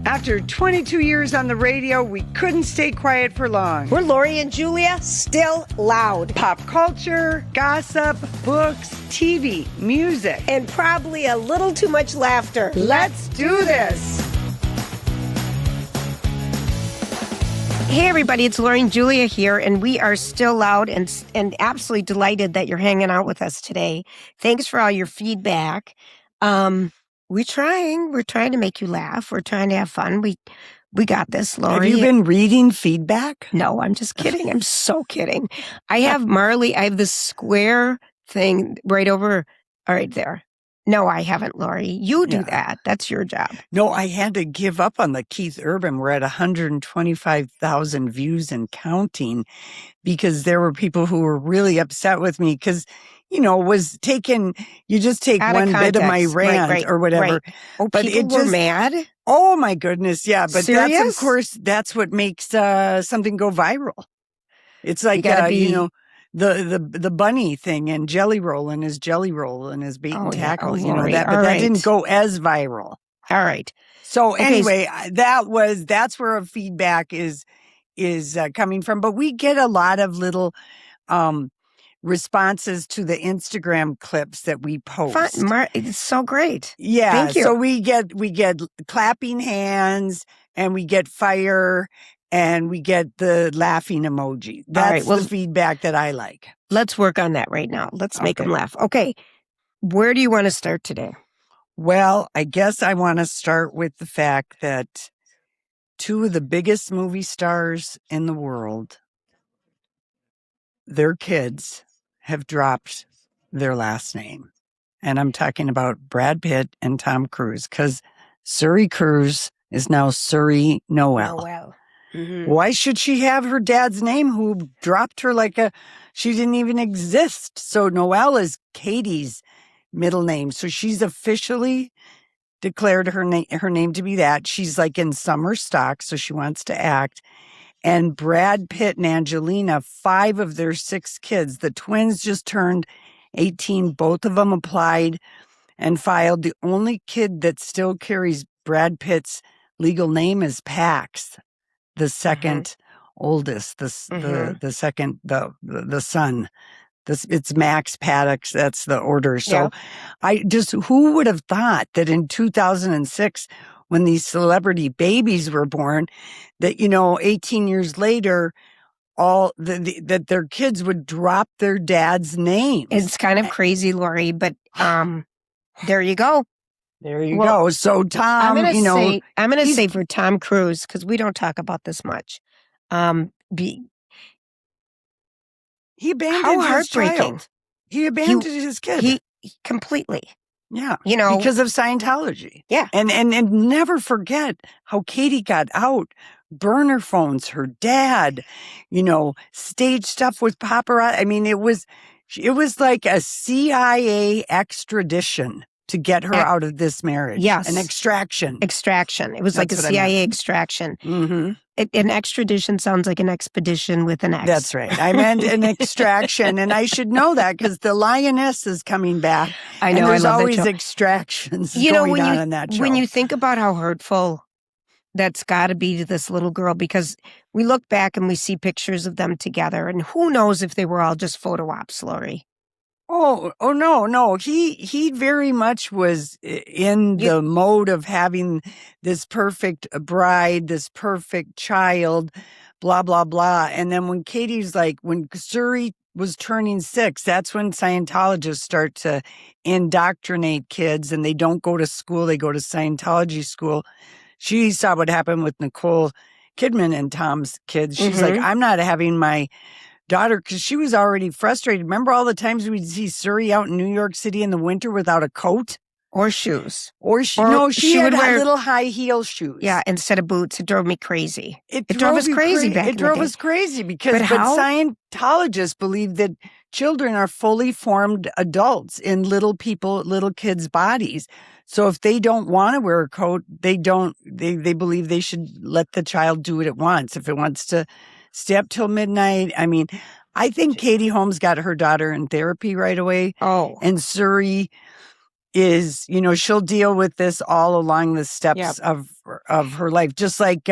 After 22 years on the radio, we couldn't stay quiet for long. We're Lori and Julia, still loud. Pop culture, gossip, books, TV, music. And probably a little too much laughter. Let's do this. Hey everybody, it's Lori and Julia here, and we are still loud and absolutely delighted that you're hanging out with us today. Thanks for all your feedback. We're trying to make you laugh. We're trying to have fun. We got this, Lori. Have you been reading feedback? No, I'm just kidding. I'm so kidding. I have this square thing right there. No, I haven't, Lori. You do that. That's your job. No, I had to give up on the Keith Urban. We're at 125,000 views and counting because there were people who were really upset with me because, you just take out one of bit of my rant or whatever. Right. Oh, but people were mad? Oh, my goodness. Yeah. But Serious? that's what makes something go viral. It's like, the bunny thing and jelly roll and his bait and tackle, Lori. But that didn't go as viral. All right. So anyway, that's where feedback is coming from. But we get a lot of little responses to the Instagram clips that we post. It's so great. Yeah. Thank you. So we get clapping hands and we get fire and we get the laughing emoji. That's the feedback that I like. Let's work on that right now. Let's make them laugh. Okay. Where do you want to start today? Well, I guess I want to start with the fact that two of the biggest movie stars in the world, their kids have dropped their last name. And I'm talking about Brad Pitt and Tom Cruise, because Suri Cruise is now Suri Noel. Mm-hmm. Why should she have her dad's name who dropped her she didn't even exist? So Noel is Katie's middle name. So she's officially declared her name to be that. She's in summer stock, so she wants to act. And Brad Pitt and Angelina, 5 of their 6 kids, the twins just turned 18. Both of them applied and filed. The only kid that still carries Brad Pitt's legal name is Pax, the second oldest, the second, the son. It's Max Paddock. That's the order. So who would have thought that in 2006, when these celebrity babies were born, that, 18 years later, that their kids would drop their dad's name. It's kind of crazy, Lori, but there you go. There you go. So Tom, I'm going to say for Tom Cruise, because we don't talk about this much. He abandoned his child. He abandoned his kid. He completely. Yeah. Because of Scientology. Yeah. And never forget how Katie got out. Burner phones, her dad, stage stuff with paparazzi. I mean, it was like a CIA extradition to get her out of this marriage. Yes. An extraction. It was like a CIA extraction. Mm-hmm. An extradition sounds like an expedition with an X. That's right. I meant an extraction, and I should know that because the lioness is coming back. I know. And there's I love always extractions going on in that show. When you think about how hurtful that's got to be to this little girl, because we look back and we see pictures of them together, and who knows if they were all just photo ops, Lori. Oh no. He very much was in the mode of having this perfect bride, this perfect child, blah, blah, blah. And then when when Suri was turning 6, that's when Scientologists start to indoctrinate kids and they don't go to school. They go to Scientology school. She saw what happened with Nicole Kidman and Tom's kids. She's like, I'm not having my daughter, because she was already frustrated. Remember all the times we'd see Suri out in New York City in the winter without a coat? Or shoes. She had little high heel shoes. Yeah, instead of boots. It drove me crazy. It drove us crazy back in the day. It drove us crazy because Scientologists believe that children are fully formed adults in little kids' bodies. So if they don't want to wear a coat, they believe they should let the child do what it wants. If it wants to stay up till midnight. I mean, I think Katie Holmes got her daughter in therapy right away. Oh. And Suri is, she'll deal with this all along the steps of of her life. Just like,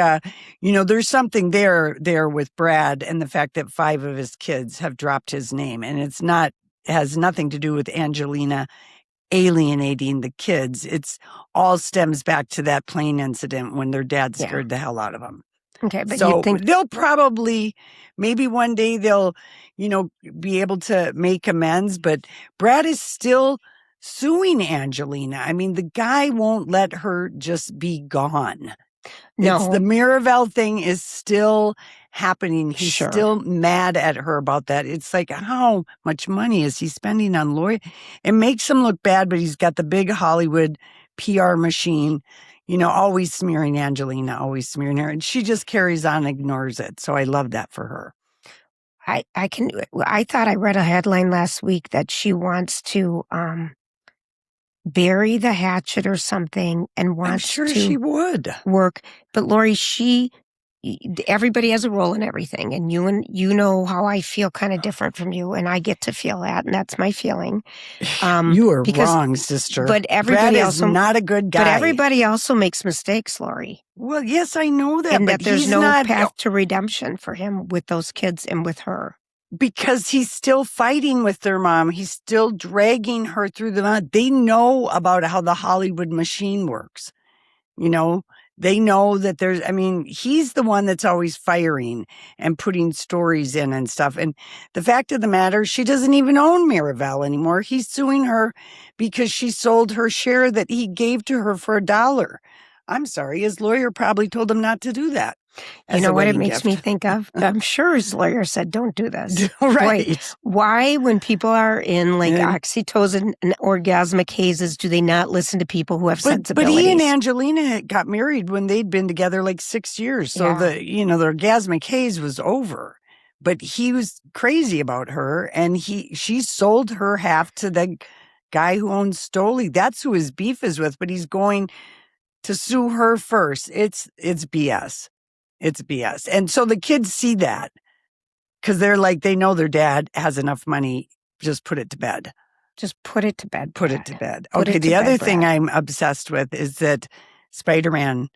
there's something there with Brad and the fact that 5 of his kids have dropped his name, and has nothing to do with Angelina alienating the kids. It's all stems back to that plane incident when their dad scared the hell out of them. Okay, but so you think they'll probably, maybe one day they'll, be able to make amends, but Brad is still suing Angelina. I mean, the guy won't let her just be gone. no, The Mirabelle thing is still happening. He's Sure. still mad at her about that. It's like, how much money is he spending on lawyer? It makes him look bad, but he's got the big Hollywood PR machine, always smearing Angelina, always smearing her. And she just carries on, ignores it. So I love that for her. I thought I read a headline last week that she wants to bury the hatchet or something and wants I'm sure to she would. work. But Lori, everybody has a role in everything, and you know how I feel kind of different from you, and I get to feel that, and that's my feeling. You are wrong, sister. But everybody Brad also is not a good guy. But everybody also makes mistakes, Lori. Well, yes, I know that, And but that there's he's no not, path to redemption for him with those kids and with her. because he's still fighting with their mom. He's still dragging her through the mud. They know about how the Hollywood machine works. They know that he's the one that's always firing and putting stories in and stuff. And the fact of the matter, she doesn't even own Mirabelle anymore. He's suing her because she sold her share that he gave to her for $1. I'm sorry. His lawyer probably told him not to do that. You know what it makes me think of? I'm sure his lawyer said, don't do this. Right. Boy, why, when people are in oxytocin and orgasmic hazes, do they not listen to people who have sensibilities? But he and Angelina got married when they'd been together like 6 years. So the orgasmic haze was over. But he was crazy about her, and she sold her half to the guy who owns Stoli. That's who his beef is with, but he's going to sue her first. It's BS. It's BS. And so the kids see that because they know their dad has enough money. Just put it to bed. Just put it to bed. Put it to bed. Okay. The other thing I'm obsessed with is that Spider-Man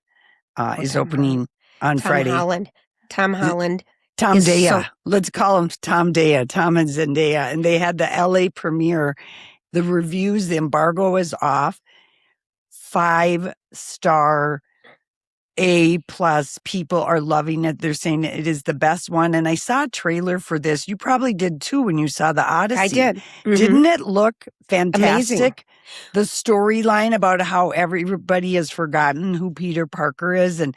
is opening on Friday. Tom Holland. Tom Daya. Let's call him Tom Daya, Tom and Zendaya. And they had the LA premiere. The reviews, the embargo is off. 5-star A+ people are loving it. They're saying it is the best one. And I saw a trailer for this. You probably did too when you saw the Odyssey. I did. Mm-hmm. Didn't it look fantastic? Amazing. The storyline about how everybody has forgotten who Peter Parker is, and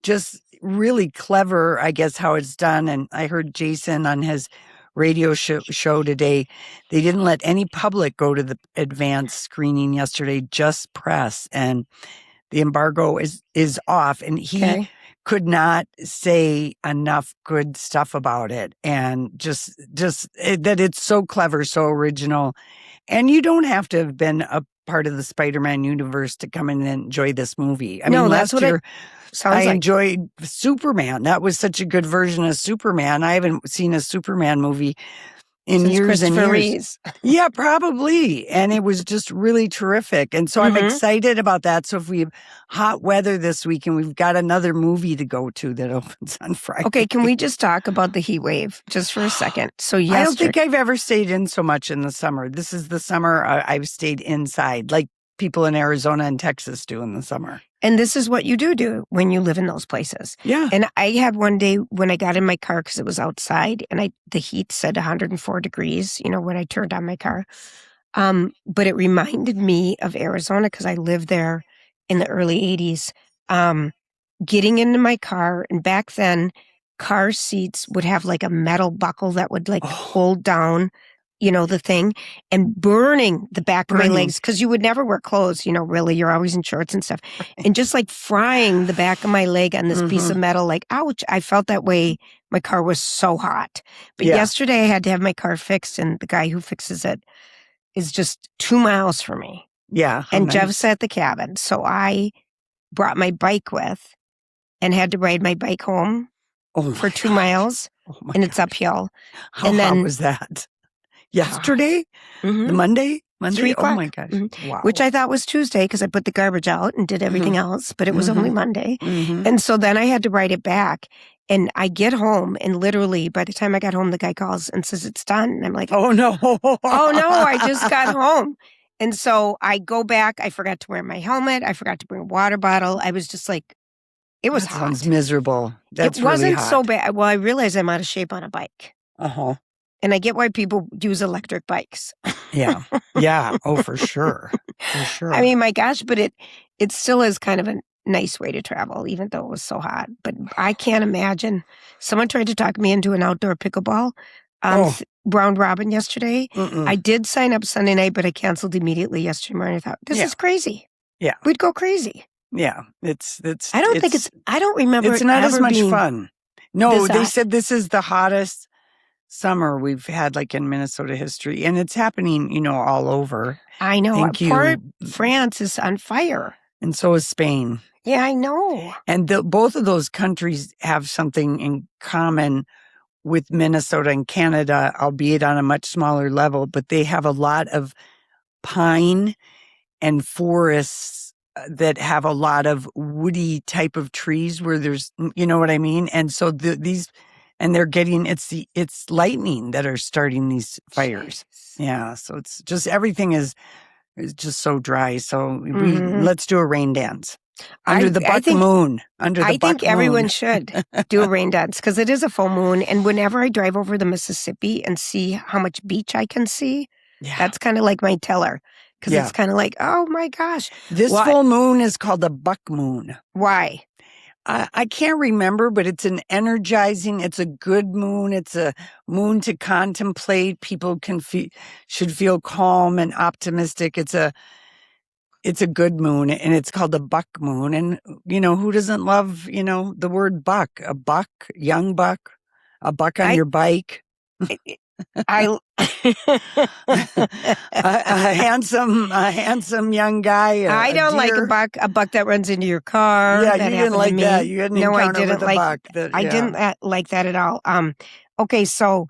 just really clever, I guess, how it's done. And I heard Jason on his radio show today. They didn't let any public go to the advanced screening yesterday, just press. And the embargo is off, and he could not say enough good stuff about it. And just that it's so clever, so original. And you don't have to have been a part of the Spider-Man universe to come in and enjoy this movie. I mean, last year I enjoyed Superman. That was such a good version of Superman. I haven't seen a Superman movie in years and years. Yeah, probably. And it was just really terrific. And so I'm excited about that. So if we have hot weather this week, and we've got another movie to go to that opens on Friday. Okay, can we just talk about the heat wave just for a second? So I don't think I've ever stayed in so much in the summer. This is the summer I've stayed inside, like people in Arizona and Texas do in the summer. And this is what you do when you live in those places. Yeah. And I had one day when I got in my car because it was outside, and the heat said 104 degrees, when I turned on my car. But it reminded me of Arizona because I lived there in the early 80s. Getting into my car, and back then, car seats would have like a metal buckle that would hold down the thing, and burning the back of my legs because you would never wear clothes, really, you're always in shorts and stuff, and just frying the back of my leg on this piece of metal, ouch. I felt that way. My car was so hot. But yesterday I had to have my car fixed, and the guy who fixes it is just 2 miles from me. Yeah. And Jeff's at the cabin. So I brought my bike with and had to ride my bike home for 2 miles, and it's uphill. How hot was that? Yesterday? The Monday? Monday? 3 Oh o'clock. my gosh. Wow. Which I thought was Tuesday because I put the garbage out and did everything else, but it was only Monday. And so then I had to write it back. And I get home, and literally by the time I got home, the guy calls and says it's done. And I'm like, oh no. oh no, I just got home. And so I go back. I forgot to wear my helmet. I forgot to bring a water bottle. I was just like, it was That hot. sounds miserable. That's it wasn't really hot. so bad. Well, I realized I'm out of shape on a bike. Uh-huh. And I get why people use electric bikes. Yeah. Yeah. Oh, for sure. For sure. I mean, my gosh, but it still is kind of a nice way to travel, even though it was so hot. But I can't imagine. Someone tried to talk me into an outdoor pickleball round robin yesterday. I did sign up Sunday night, but I canceled immediately yesterday morning. I thought, this is crazy. Yeah. We'd go crazy. Yeah. I don't remember. It's not as much being fun. No, they hot. said this is the hottest summer we've had like in Minnesota history. And it's happening, all over. I know. Thank you. Poor France is on fire. And so is Spain. Yeah, I know. And both of those countries have something in common with Minnesota and Canada, albeit on a much smaller level, but they have a lot of pine and forests that have a lot of woody type of trees where there's, you know what I mean? And so they're getting, it's lightning that are starting these fires. Jeez. Yeah. So it's just, everything is just so dry. So let's do a rain dance. Under the buck moon. I think everyone should do a rain dance because it is a full moon. And whenever I drive over the Mississippi and see how much beach I can see, that's kind of like my teller. Because it's kind of like, oh my gosh. This full moon is called the buck moon. Why? I can't remember, but it's an energizing, it's a good moon. It's a moon to contemplate. People should feel calm and optimistic. It's a good moon, and it's called the buck moon. And, who doesn't love, the word buck? A buck, young buck, a buck on your bike. A handsome young guy. I don't like a buck that runs into your car. Yeah, you didn't like that. You had an encounter with a buck. I didn't like that at all. Okay, so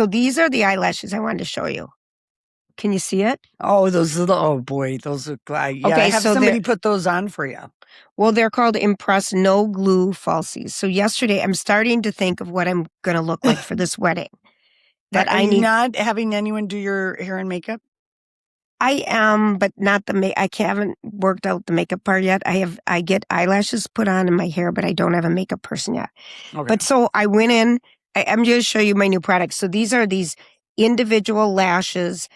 these are the eyelashes I wanted to show you. Can you see it? Oh, those little, oh boy, those look like, okay, have so somebody put those on for you. Well, they're called Impress No Glue Falsies. So yesterday, I'm starting to think of what I'm going to look like for this wedding. Are you not having anyone do your hair and makeup? I am, but not I haven't worked out the makeup part yet. I get eyelashes put on in my hair, but I don't have a makeup person yet. Okay. But so I went in, I'm going to show you my new product. So these are these individual lashes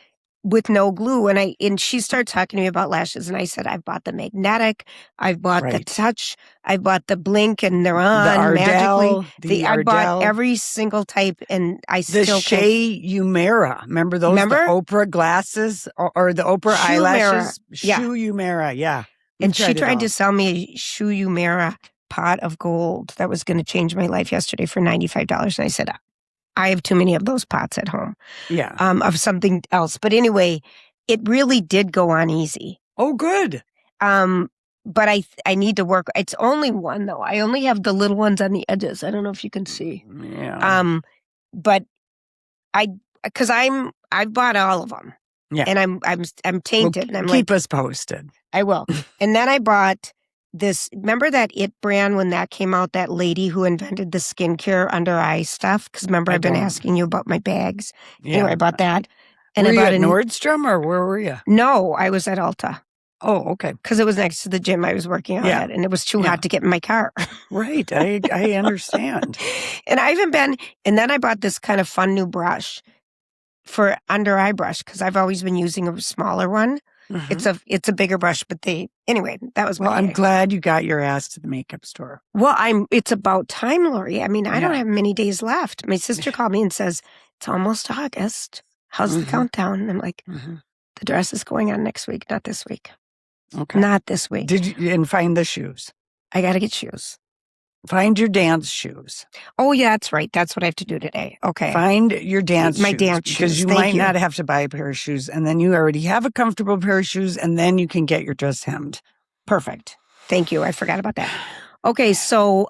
with no glue. And she started talking to me about lashes. And I said, I've bought the magnetic. I've bought the touch. I've bought the blink and they're on magically. I bought every single type and I still can't. The Shea Umera. Remember those? The Oprah glasses or the Oprah eyelashes? Shoe Umera. Yeah. And she tried to sell me a Shoe Umera pot of gold that was going to change my life yesterday for $95. And I said, I have too many of those pots at home. Yeah. Of something else. But anyway, it really did go on easy. Oh, good. But I need to work. It's only one though. I only have the little ones on the edges. I don't know if you can see. Yeah. But I've bought all of them. Yeah. And I'm tainted. Well, and keep us posted. I will. And then I bought this, remember that It brand when that came out, that lady who invented the skincare under eye stuff? Because remember, I've been asking you about my bags. Yeah. Anyway, I bought that. And were you at Nordstrom or where were you? No, I was at Ulta. Oh, okay. Because it was next to the gym I was working out at, and it was too hot to get in my car. Right. I understand. And and then I bought this kind of fun new brush for under eye brush because I've always been using a smaller one. Mm-hmm. It's a bigger brush, but anyway, that was I'm glad you got your ass to the makeup store. Well, it's about time, Lori. I mean, I don't have many days left. My sister called me and says, it's almost August. How's the countdown? And I'm like, the dress is going on next week, not this week. Okay. Not this week. And find the shoes. I got to get shoes. Find your dance shoes. Oh, yeah, that's right. That's what I have to do today. Okay. Find your dance shoes. My dance shoes. Because you might not have to buy a pair of shoes. And then you already have a comfortable pair of shoes. And then you can get your dress hemmed. Perfect. Thank you. I forgot about that. Okay. So,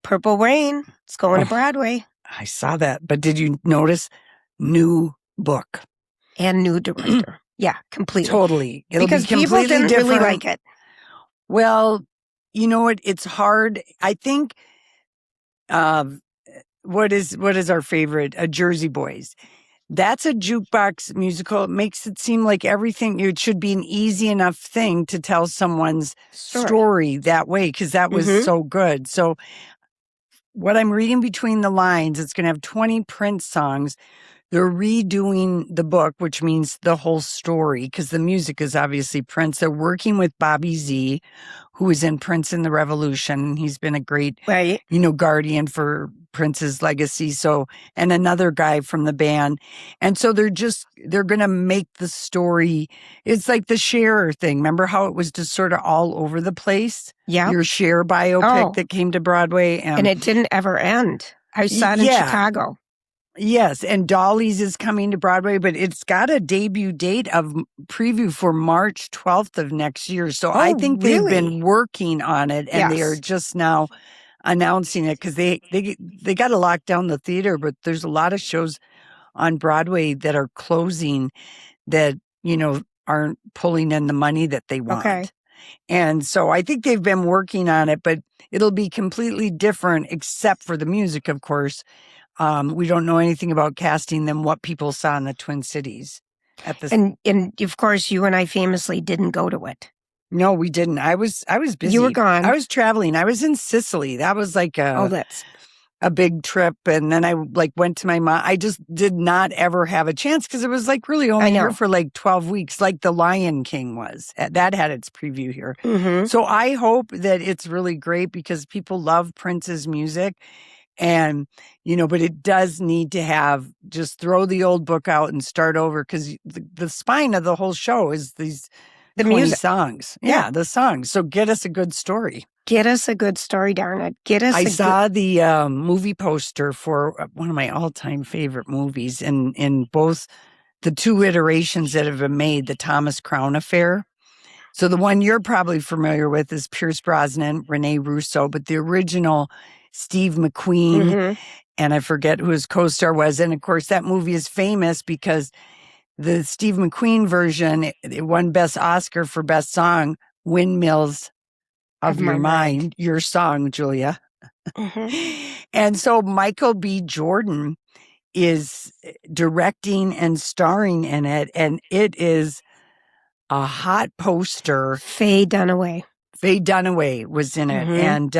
Purple Rain. It's going to Broadway. I saw that. But did you notice new book? And new director. Yeah, completely. Totally. It'll because be completely people didn't different. really like it. Well, you know what? It's hard. I think, what is our favorite? Jersey Boys. That's a jukebox musical. It makes it seem like everything, it should be an easy enough thing to tell someone's story that way, because that was so good. So what I'm reading between the lines, it's going to have 20 Prince songs. They're redoing the book, which means the whole story, because the music is obviously Prince. They're working with Bobby Z, who is in Prince and the Revolution. He's been a great, guardian for Prince's legacy. So, and another guy from the band. And so they're going to make the story. It's like the Cher thing. Remember how it was just sort of all over the place? Yeah. Your Cher biopic that came to Broadway. And it didn't ever end. I saw it in Chicago. Yes, and Dolly's is coming to Broadway, but it's got a debut date of preview for March 12th of next year. So I think they've been working on it, and they are just now announcing it, because they got to lock down the theater, but there's a lot of shows on Broadway that are closing that, aren't pulling in the money that they want. Okay. And so I think they've been working on it, but it'll be completely different, except for the music, of course. We don't know anything about casting than what people saw in the Twin Cities. And of course, you and I famously didn't go to it. No, we didn't. I was busy. You were gone. I was traveling. I was in Sicily. That was like a big trip. And then I went to my mom. I just did not ever have a chance, because it was really only here for 12 weeks, like The Lion King was. That had its preview here. Mm-hmm. So I hope that it's really great, because people love Prince's music. And, but it does need to just throw the old book out and start over, because the spine of the whole show is these 20 songs. Yeah, the songs. So get us a good story. Get us a good story, darn it. I saw the movie poster for one of my all-time favorite movies in both the two iterations that have been made, the Thomas Crown Affair. So the one you're probably familiar with is Pierce Brosnan, Rene Russo, but the original Steve McQueen, and I forget who his co-star was. And of course, that movie is famous because the Steve McQueen version, it won Best Oscar for Best Song, Windmills of Your Mind, your song, Julia. And so Michael B. Jordan is directing and starring in it, and it is a hot poster. Faye Dunaway was in it,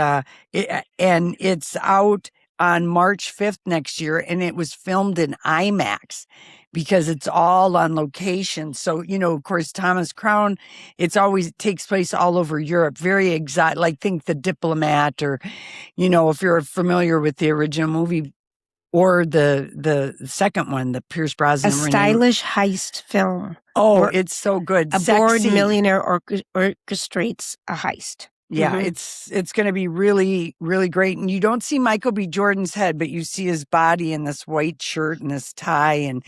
and it's out on March 5th next year, and it was filmed in IMAX because it's all on location. So, of course, Thomas Crown, it takes place all over Europe, very exotic, like think The Diplomat, or, if you're familiar with the original movie, or the second one, the Pierce Brosnan. A stylish heist film. Oh, it's so good. A bored millionaire orchestrates a heist. Yeah, it's going to be really, really great. And you don't see Michael B. Jordan's head, but you see his body in this white shirt and this tie. And,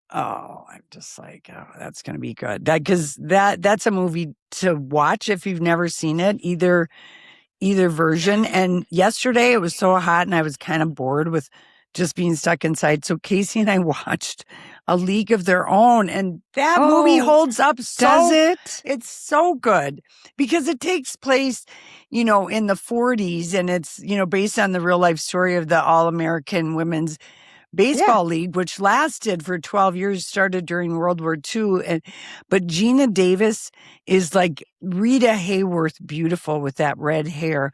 I'm just like, that's going to be good. Because that's a movie to watch if you've never seen it, either version. And yesterday it was so hot and I was kind of bored with just being stuck inside. So Casey and I watched A League of Their Own, and that movie holds up so. Does it? It's so good because it takes place, in the 40s, and it's, based on the real life story of the All-American Women's Baseball League, which lasted for 12 years, started during World War II. But Gina Davis is like Rita Hayworth beautiful with that red hair.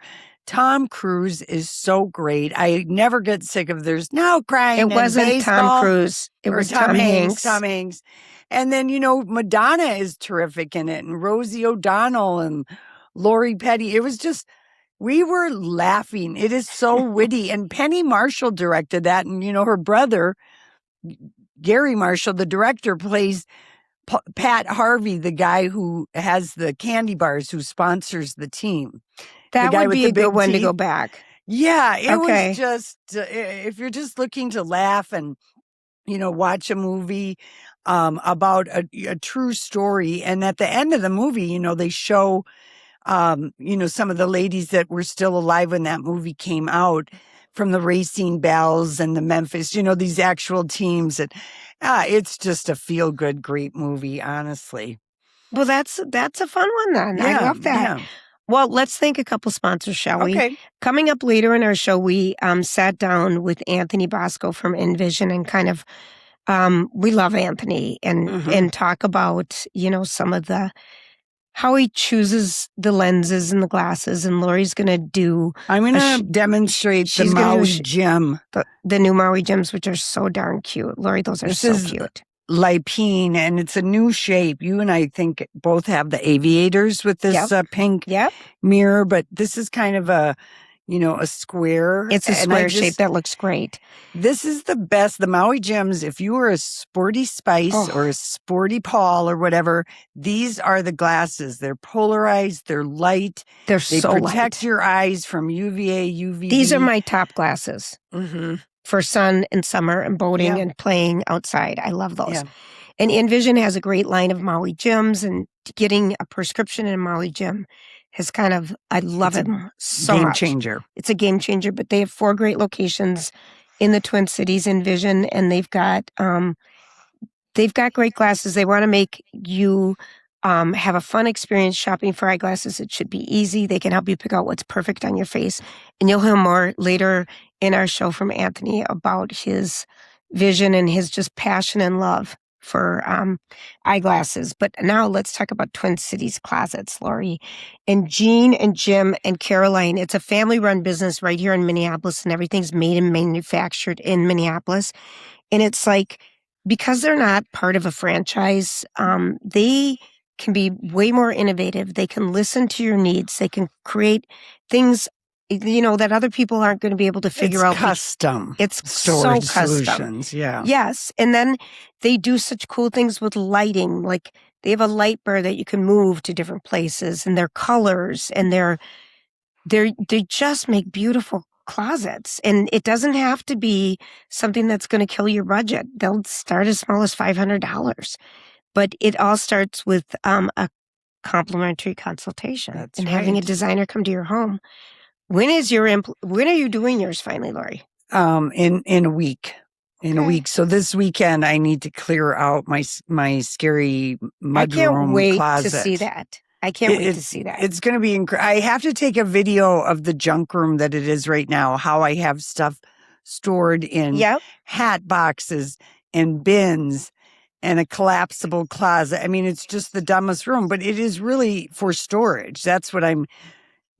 Tom Cruise is so great. I never get sick of There's No Crying in Baseball. It wasn't Tom Cruise. It was Tom Hanks. Tom Hanks. And then, Madonna is terrific in it, and Rosie O'Donnell and Lori Petty. It was just, we were laughing. It is so witty. And Penny Marshall directed that. And, her brother, Gary Marshall, the director, plays Pat Harvey, the guy who has the candy bars, who sponsors the team. That would be a good one to go back. Yeah, it was just, if you're just looking to laugh and, watch a movie about a true story. And at the end of the movie, they show, some of the ladies that were still alive when that movie came out. from the Racing Bells and the Memphis, these actual teams. And it's just a feel-good, great movie, honestly. Well, that's a fun one then. I love that. Yeah. Well, let's thank a couple sponsors, shall we? Okay. Coming up later in our show, we sat down with Anthony Bosca from InVision and kind of we love Anthony and talk about, some of how he chooses the lenses and the glasses. And Lori's going to do. I'm going to demonstrate the Maui gem. The new Maui gems, which are so darn cute. Lori, those are so cute. Lipine, and it's a new shape. You and I think both have the aviators with this pink mirror, but this is kind of a square. It's a square shape that looks great. This is the best. The Maui gems, if you are a sporty Spice or a sporty Paul or whatever, these are the glasses. They're polarized. They're light. They protect your eyes from UVA, UVB. These are my top glasses for sun and summer and boating and playing outside. I love those. Yeah. And InVision has a great line of Maui gems, and getting a prescription in a Maui gem has I love it so much. Game changer. It's a game changer, but they have 4 great locations in the Twin Cities, InVision, and they've got great glasses. They want to make you have a fun experience shopping for eyeglasses. It should be easy. They can help you pick out what's perfect on your face. And you'll hear more later in our show from Anthony about his vision and his just passion and love for eyeglasses. But now let's talk about Twin Cities Closets, Lori. And Jean and Jim and Caroline, it's a family-run business right here in Minneapolis, and everything's made and manufactured in Minneapolis. And it's like, because they're not part of a franchise, they can be way more innovative. They can listen to your needs. They can create things that other people aren't going to be able to figure out. Custom. It's storage so custom. Solutions, yeah. Yes. And then they do such cool things with lighting. Like they have a light bar that you can move to different places, and their colors, and they just make beautiful closets. And it doesn't have to be something that's going to kill your budget. They'll start as small as $500. But it all starts with a complimentary consultation having a designer come to your home. When are you doing yours finally, Lori? In a week. In a week. So this weekend I need to clear out my scary mudroom closet. I can't wait to see that. I can't wait to see that. It's going to be incredible. I have to take a video of the junk room that it is right now, how I have stuff stored in hat boxes and bins and a collapsible closet. I mean, it's just the dumbest room, but it is really for storage. That's what I'm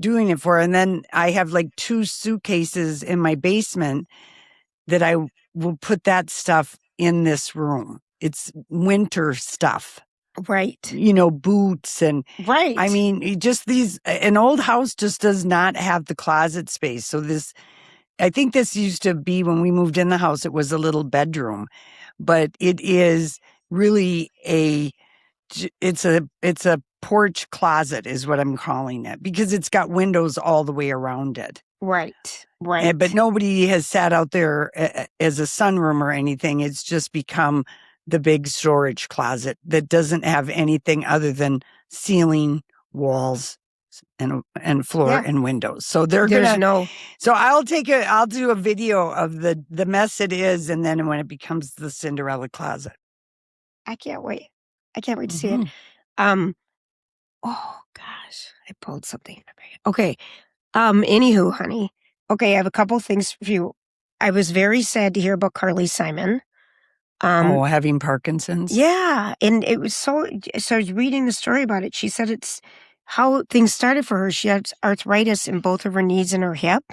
doing it for. And then I have like 2 suitcases in my basement that I will put that stuff in this room. It's winter stuff. Right. Boots and I mean, just an old house just does not have the closet space. So I think this used to be when we moved in the house, it was a little bedroom, but it is really it's a porch closet is what I'm calling it, because it's got windows all the way around it. Right. But nobody has sat out there as a sunroom or anything. It's just become the big storage closet that doesn't have anything other than ceiling, walls, and floor and windows. So So I'll do a video of the mess it is, and then when it becomes the Cinderella closet. I can't wait. I can't wait to see it. Oh gosh, I pulled something. Okay. Anywho, honey. Okay, I have a couple things for you. I was very sad to hear about Carly Simon. Having Parkinson's? Yeah. And it was so I was reading the story about it. She said it's how things started for her. She had arthritis in both of her knees and her hip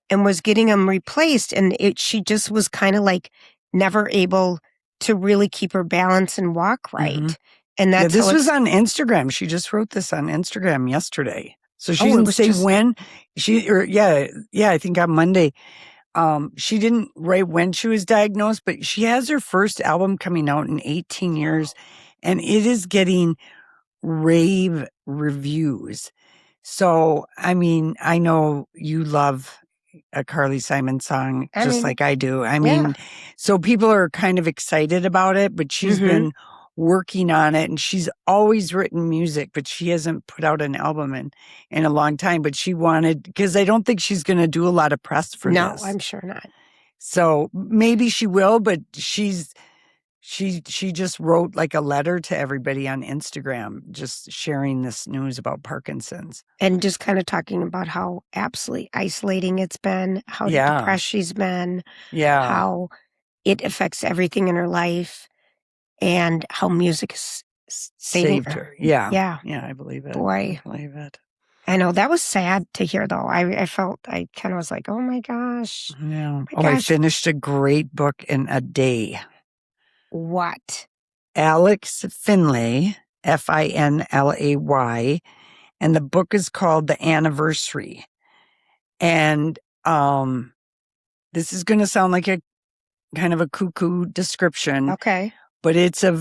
and was getting them replaced. And she just was kind of like never able to really keep her balance and walk right. And that's this was on Instagram. She just wrote this on Instagram yesterday. So she didn't say when I think on Monday. She didn't write when she was diagnosed, but she has her first album coming out in 18 years, and it is getting rave reviews. So, I mean, I know you love a Carly Simon song like I do. I mean, so people are kind of excited about it, but she's been working on it, and she's always written music, but she hasn't put out an album in a long time. But she wanted, because I don't think she's going to do a lot of press for this. No, I'm sure not. So maybe she will, but she just wrote like a letter to everybody on Instagram, just sharing this news about Parkinson's. And just kind of talking about how absolutely isolating it's been, how depressed she's been, how it affects everything in her life, and how music is saved her. Yeah, I believe it. Boy. I believe it. I know. That was sad to hear, though. I kind of was like, oh my gosh. Yeah. I finished a great book in a day. What? Alex Finlay, Finlay, and the book is called The Anniversary. And this is going to sound like a kind of a cuckoo description. Okay. But it's a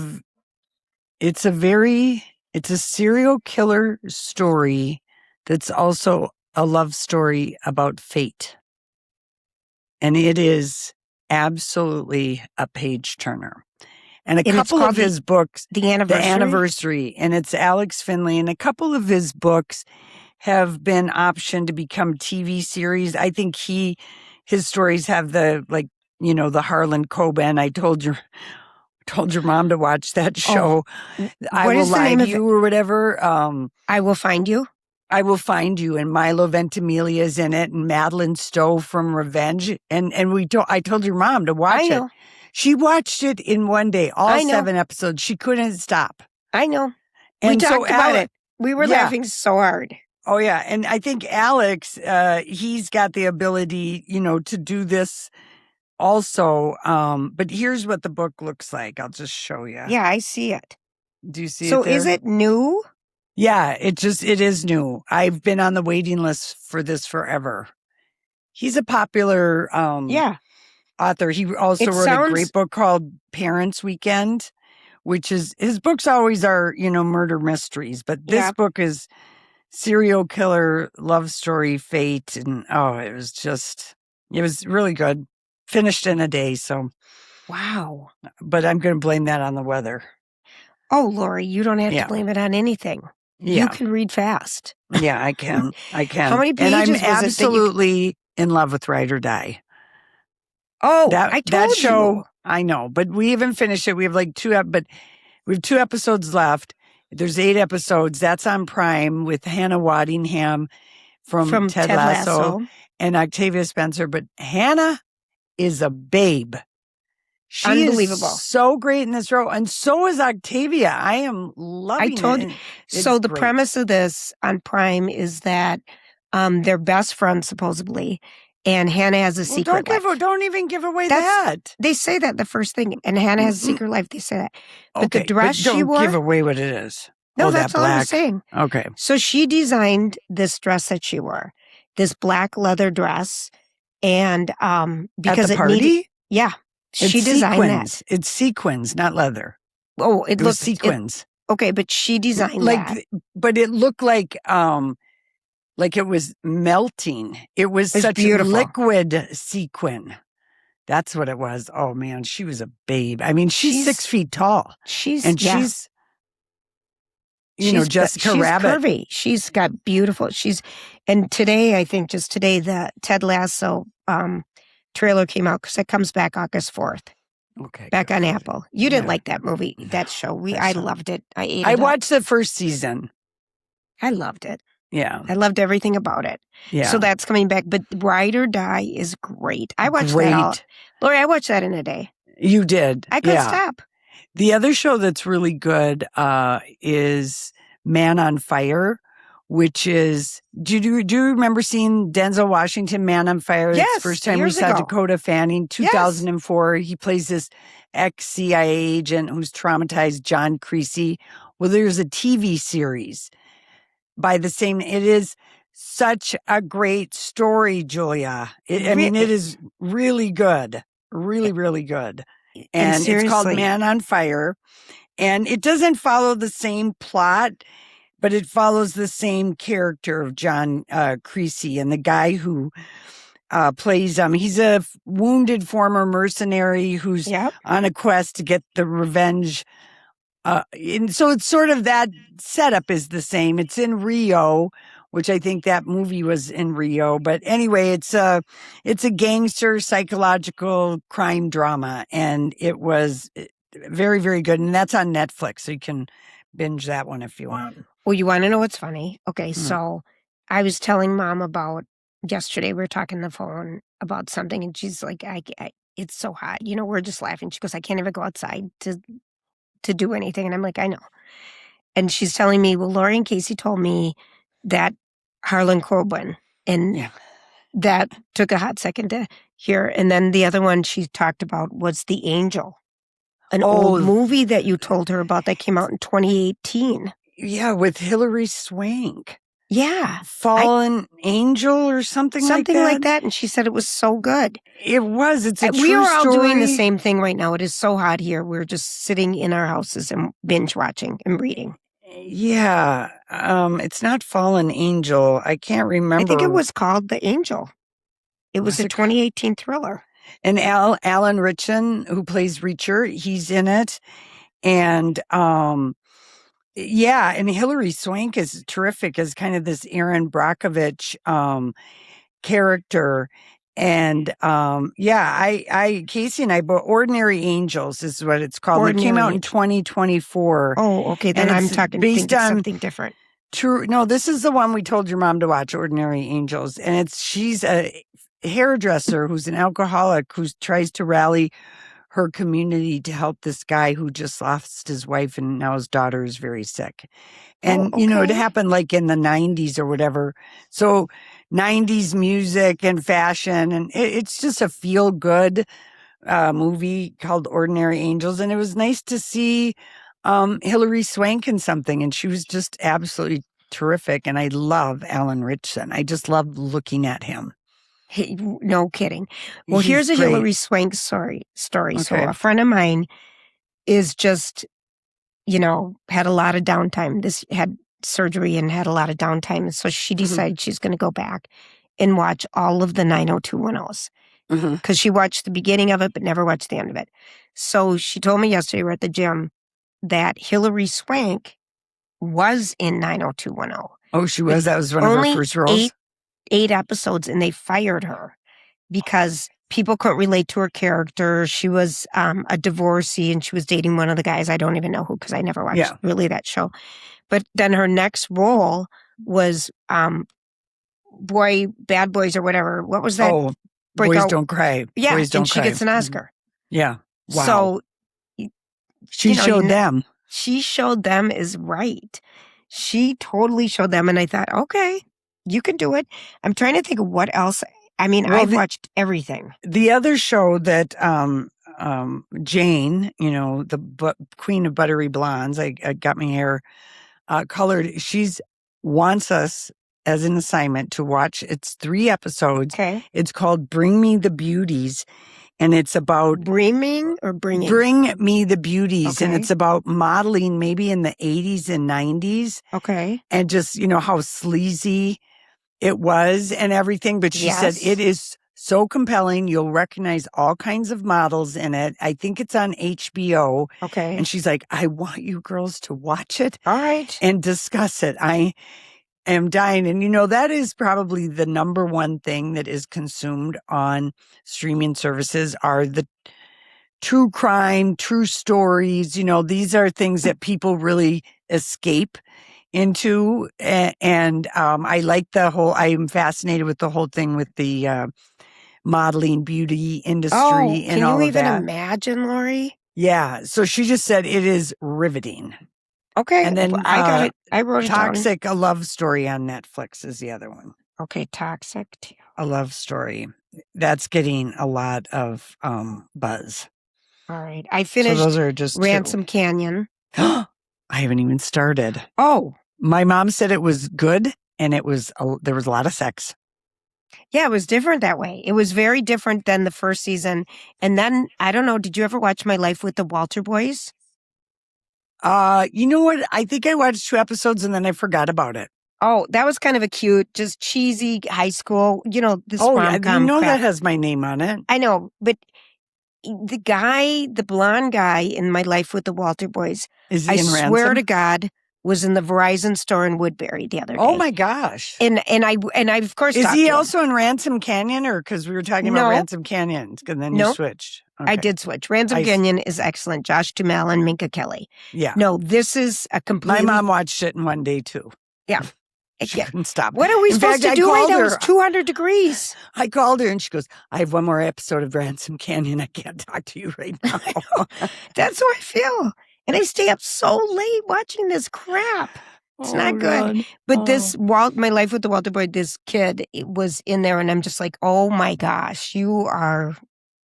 serial killer story that's also a love story about fate. And it is absolutely a page turner. And a couple of his books, The Anniversary, and it's Alex Finlay, and a couple of his books have been optioned to become TV series. I think his stories have the Harlan Coben. I told your mom to watch that show. I Will Lie to You or whatever. I Will Find You. I Will Find You, and Milo Ventimiglia is in it, and Madeline Stowe from Revenge. And I told your mom to watch it. She watched it in one day, all 7 episodes. She couldn't stop. I know. We talked about it. We were laughing so hard. Oh, yeah. And I think Alex, he's got the ability, to do this also. But here's what the book looks like. I'll just show you. Yeah, I see it. Do you see it there? So is it new? Yeah, it is new. I've been on the waiting list for this forever. He's a popular author. He also wrote a great book called Parents Weekend, which is, his books always are, murder mysteries, but this book is serial killer, love story, fate, and it was really good. Finished in a day, so. Wow. But I'm going to blame that on the weather. Oh, Lori, you don't have to blame it on anything. Yeah. You can read fast. Yeah, I can. How many pages and I'm was absolutely in love with Ride or Die. Oh, I told that show, you. I know, but we haven't finished it. We have we have 2 episodes left. There's 8 episodes. That's on Prime with Hannah Waddingham from Ted Lasso and Octavia Spencer. But Hannah is a babe. She Unbelievable. Is so great in this role, and so is Octavia. I am loving it. I told you. So the premise of this on Prime is that they're best friends, supposedly, and Hannah has a secret life. Don't even give away that. They say that the first thing, and Hannah has a secret life. They say that. But the dress she wore. Don't give away what it is. No, that's all I'm saying. Okay. So she designed this dress that she wore, this black leather dress, and because at the party? She designed that. It's sequins, not leather. Oh, it looks sequins. Okay, but she designed that. But it looked like it was melting. It was such beautiful. Liquid sequin. That's what it was. Oh man, she was a babe. I mean, she's 6 feet tall. She's Jessica Rabbit. Curvy. She's got beautiful. And today, I think just today, the Ted Lasso trailer came out because it comes back August 4th. Okay. Back on Apple. You didn't like that movie, that show. I loved it. I watched the first season. I loved it. Yeah. I loved everything about it. Yeah. So that's coming back. But Ride or Die is great. I watched that all. Lori, I watched that in a day. You did. I couldn't stop. The other show that's really good is Man on Fire, which is, do you remember seeing Denzel Washington, Man on Fire? Yes, it's the first time we saw Dakota Fanning, 2004. He plays this ex-CIA agent who's traumatized John Creasy. Well, there's a TV series by the same, it is such a great story, Julia. I mean, it is really good. Really, really good. And it's called Man on Fire. And it doesn't follow the same plot, but it follows the same character of John Creasy, and the guy who plays he's a wounded former mercenary who's on a quest to get the revenge And so it's sort of that setup is the same. It's in Rio, which I think that movie was in Rio. But anyway, it's a gangster psychological crime drama, and it was very, very good. And that's on Netflix, so you can binge that one if you want. Well, you want to know what's funny? Okay, so I was telling Mom about yesterday. We were talking on the phone about something, and she's like, "It's so hot." We're just laughing. She goes, "I can't even go outside to do anything," and I'm like, "I know." And she's telling me, "Well, Lori and Casey told me that Harlan Coben, and that took a hot second to hear." And then the other one she talked about was The Angel, an old movie that you told her about that came out in 2018. Yeah, with Hilary Swank. Yeah. Fallen Angel or something like that? Something like that. And she said it was so good. It was. It's a true story. We are all doing the same thing right now. It is so hot here. We're just sitting in our houses and binge watching and reading. Yeah. It's not Fallen Angel. I can't remember. I think it was called The Angel. It was a 2018 thriller. And Alan Ritchson, who plays Reacher, he's in it. And yeah, and Hilary Swank is terrific as kind of this Erin Brockovich character. And Casey and I, but Ordinary Angels is what it's called. It came out in 2024. Oh, okay. Then I'm talking based on something different. True. No, this is the one we told your mom to watch, Ordinary Angels. And she's a hairdresser who's an alcoholic who tries to rally her community to help this guy who just lost his wife and now his daughter is very sick. And, it happened like in the 90s or whatever. So 90s music and fashion, and it's just a feel good movie called Ordinary Angels. And it was nice to see Hilary Swank in something, and she was just absolutely terrific. And I love Alan Ritchson. I just love looking at him. Hey, no kidding. Well, here's a Hilary Swank story. Okay. So a friend of mine is just, had a lot of downtime. Had surgery and had a lot of downtime. So she decided she's going to go back and watch all of the 90210s. Because she watched the beginning of it, but never watched the end of it. So she told me yesterday, we're at the gym, that Hilary Swank was in 90210. Oh, she was? That was one of her first roles? 8 episodes, and they fired her because people couldn't relate to her character. She was a divorcee, and she was dating one of the guys. I don't even know who, because I never watched really that show. But then her next role was Bad Boys or whatever. What was that? Oh, Boys Don't Cry. Yeah, Boys Don't and she Cry. gets an Oscar. Yeah. Wow. So she showed them. She showed them is right. She totally showed them, and I thought, okay, you can do it. I'm trying to think of what else. I mean, I've watched everything. The other show that Jane, the Queen of Buttery Blondes, I got my hair colored. She's wants us as an assignment to watch. It's 3 episodes. Okay. It's called Bring Me the Beauties. And it's about bringing or bringing? Bring Me the Beauties. Okay. And it's about modeling maybe in the 80s and 90s. Okay. And just, how sleazy it was and everything. But she said it is so compelling. You'll recognize all kinds of models in it. I think it's on HBO. Okay. And she's like, I want you girls to watch it. All right. And discuss it. I am dying. And, that is probably the number one thing that is consumed on streaming services are the true crime, true stories. These are things that people really escape into. And I like I'm fascinated with the whole thing with the modeling beauty industry and all of that. Can you even imagine, Lori? Yeah. So she just said it is riveting. Okay. And then I got it. I wrote it down. Toxic, A Love Story on Netflix is the other one. Okay. Toxic. A Love Story. That's getting a lot of buzz. All right. I finished those are just Ransom Canyon. I haven't even started. Oh. My mom said it was good, and there was a lot of sex. Yeah, it was different that way. It was very different than the first season. And then, I don't know, did you ever watch My Life with the Walter Boys? You know what? I think I watched 2 episodes, and then I forgot about it. Oh, that was kind of a cute, just cheesy high school, this rom-com you know crap. that has my name on it. I know, but the guy, the blonde guy in My Life with the Walter Boys, Is he I in swear Ransom? to God, was in the Verizon store in Woodbury the other day. Oh my gosh. And I of course Is talked he to him. also in Ransom Canyon, or because we were talking about No. Ransom Canyon and then you No. switched? I Okay. did switch. Ransom Canyon is excellent. Josh Duhamel and Minka Kelly. Yeah. No, this is a completely. My mom watched it in one day too. Yeah. She couldn't stop. What are we supposed to do right now? It's 200 degrees. I called her and she goes, I have one more episode of Ransom Canyon. I can't talk to you right now. That's how I feel. And I stay up so late watching this crap. It's not good. God. But My Life with the Walter Boy, this kid was in there and I'm just like, oh my gosh, you are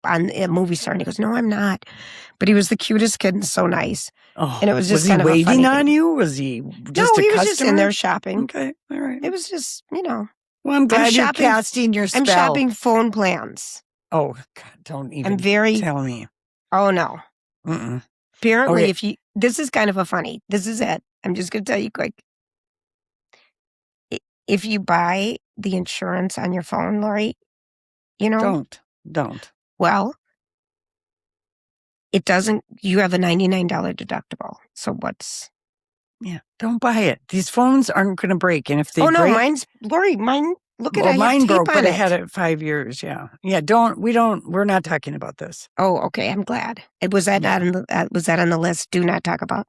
on a movie star. And he goes, no, I'm not. But he was the cutest kid and so nice. Oh, and it was just kind of he a funny waiting on thing. you? Was he just no, a he was customer? just in there shopping. Okay, all right. It was just, Well, I'm glad you're casting your spell. I'm shopping phone plans. Oh, God, don't even tell me. Oh, no. Mm-mm. Apparently, this is kind of a funny, this is it. I'm just going to tell you quick. If you buy the insurance on your phone, Lori, Don't. Well, it doesn't, you have a $99 deductible. So what's... Yeah, don't buy it. These phones aren't going to break. And if they break... mine, look at it. Mine broke, but I had it 5 years, yeah. Yeah, we're not talking about this. Oh, okay, I'm glad. Was that on the list? Do not talk about.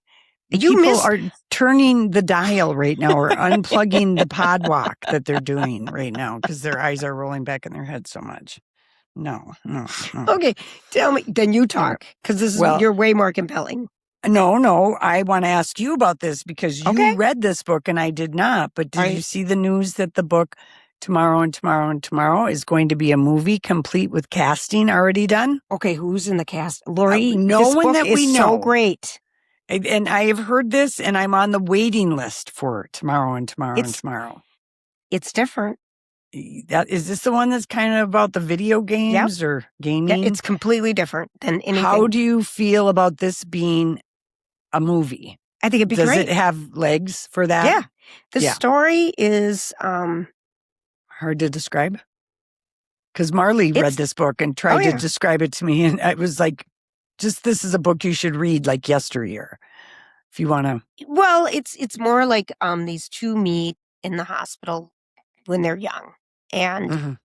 People are turning the dial right now or unplugging the pod walk that they're doing right now because their eyes are rolling back in their head so much. No. Okay, tell me. Then you talk because you're way more compelling. No. I want to ask you about this because you read this book and I did not. But did you see the news that the book Tomorrow and Tomorrow and Tomorrow is going to be a movie complete with casting already done? Okay, who's in the cast? Lori, no this one book that we is know. So great. And I have heard this, and I'm on the waiting list for Tomorrow and Tomorrow and Tomorrow. It's different. Is this the one that's kind of about the video games or gaming? Yeah, it's completely different than anything. How do you feel about this being a movie? I think it'd be great. Does it have legs for that? Yeah. The story is... hard to describe? Because Marley read this book and tried to describe it to me, and it was like, this is a book you should read like yesteryear if you want to. Well, it's more like these two meet in the hospital when they're young, and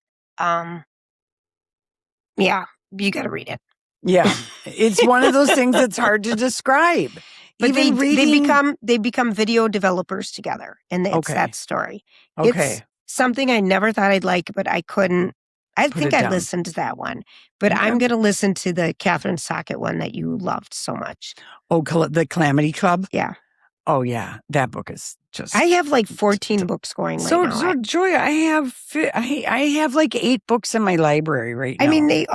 you got to read it. Yeah, it's one of those things that's hard to describe. But they become video developers together, and it's that story. Okay, it's something I never thought I'd like, but I couldn't. I think I listened to that one, but I'm going to listen to the Catherine Socket one that you loved so much. Oh, the Calamity Club? Yeah. Oh, yeah. That book is just... I have like 14 books going right now. So, Joy, I have like 8 books in my library right now. I mean,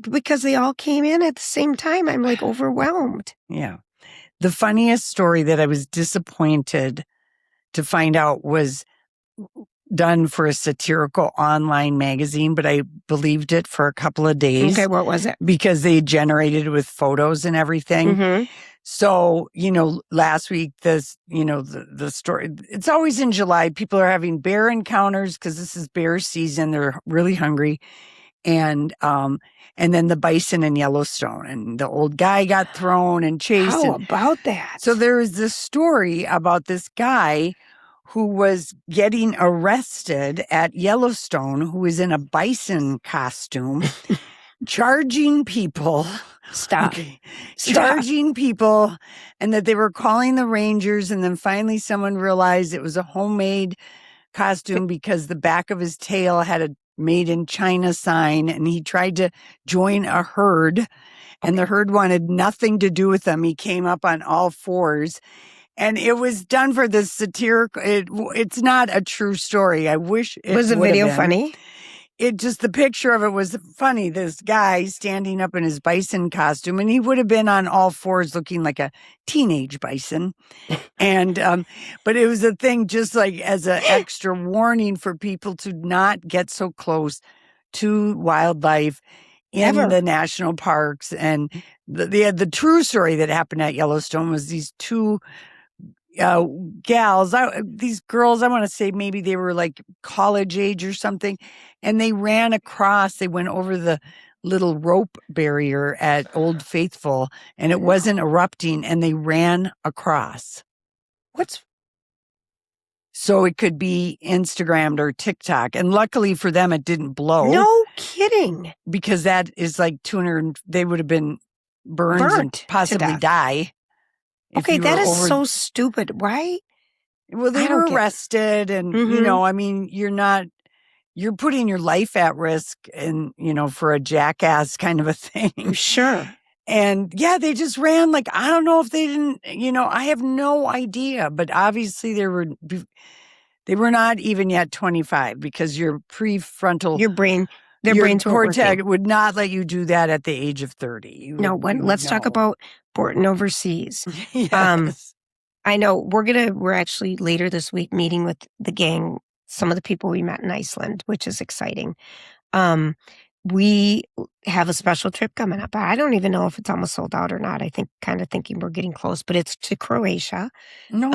because they all came in at the same time. I'm like overwhelmed. Yeah. The funniest story that I was disappointed to find out was done for a satirical online magazine, but I believed it for a couple of days. Okay, what was it? Because they generated with photos and everything. Mm-hmm. So, last week, the story, it's always in July. People are having bear encounters because this is bear season. They're really hungry. And then the bison in Yellowstone, and the old guy got thrown and chased. How about that? So there is this story about this guy who was getting arrested at Yellowstone, who was in a bison costume, charging people. Charging people, and that they were calling the Rangers. And then finally someone realized it was a homemade costume because the back of his tail had a made in China sign, and he tried to join a herd, and the herd wanted nothing to do with him. He came up on all fours. And it was done for this satirical. It's not a true story. I wish it was the video funny. The picture of it was funny. This guy standing up in his bison costume, and he would have been on all fours, looking like a teenage bison. And but it was a thing, just like as an extra warning for people to not get so close to wildlife in the national parks. And the true story that happened at Yellowstone was these two gals, these girls, I want to say maybe they were like college age or something, and they went over the little rope barrier at Old Faithful, and it wasn't erupting, and they ran across. So it could be Instagrammed or TikTok. And luckily for them, it didn't blow. No kidding. Because that is like 200, they would have been burned and possibly die. Okay, that is so stupid. Why? Well, they were arrested and, you know, I mean, you're putting your life at risk and, you know, for a jackass kind of a thing. Sure. And yeah, they just ran like, I don't know if they didn't, you know, I have no idea, but obviously they were not even yet 25 because your prefrontal, their brains cortex would not let you do that at the age of 30. Let's talk about Borton overseas. Yes. I know we're actually later this week meeting with the gang, some of the people we met in Iceland, which is exciting. We have a special trip coming up. I don't even know if it's almost sold out or not. I think thinking we're getting close, but it's to Croatia. No,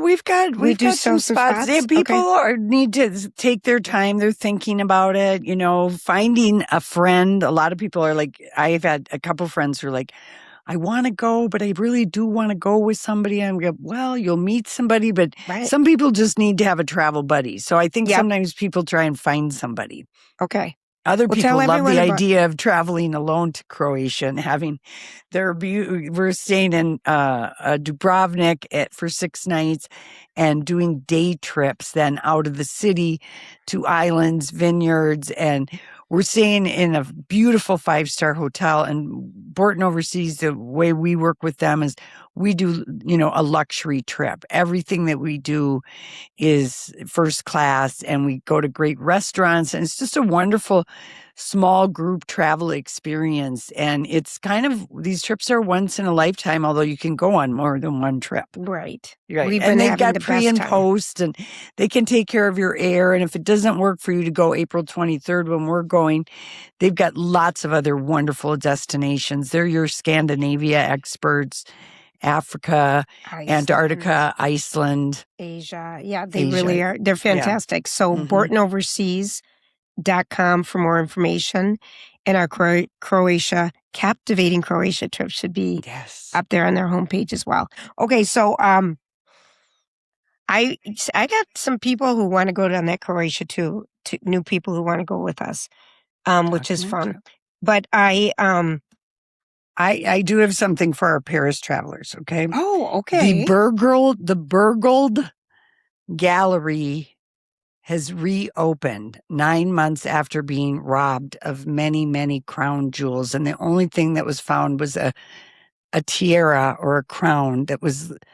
we've got some spots. Yeah, people need to take their time. They're thinking about it, you know, finding a friend. A lot of people are like, I've had a couple friends who are like, I want to go, but I really do want to go with somebody. I'm like, well, you'll meet somebody, but some people just need to have a travel buddy. So I think sometimes people try and find somebody. Okay. Other people love the idea of traveling alone to Croatia and having we're staying in Dubrovnik for 6 nights and doing day trips then out of the city to islands, vineyards, and we're staying in a beautiful 5-star hotel. And Borton Overseas, the way we work with them is we do, you know, a luxury trip. Everything that we do is first class, and we go to great restaurants, and it's just a wonderful small group travel experience. And it's kind of, these trips are once in a lifetime, although you can go on more than one trip. Right. And they've got pre and post, and they can take care of your air. And if it doesn't work for you to go April 23rd when we're going, they've got lots of other wonderful destinations. They're your Scandinavia experts. Africa, Antarctica, Iceland, Asia. Yeah, they really are. They're fantastic. Yeah. So BortonOverseas.com for more information. And our Croatia, captivating Croatia trip should be up there on their homepage as well. Okay, so I got some people who want to go down that Croatia too, new people who want to go with us, which is fun. But I do have something for our Paris travelers, okay? Oh, okay. The Burgold Gallery has reopened 9 months after being robbed of many, many crown jewels. And the only thing that was found was a tiara or a crown that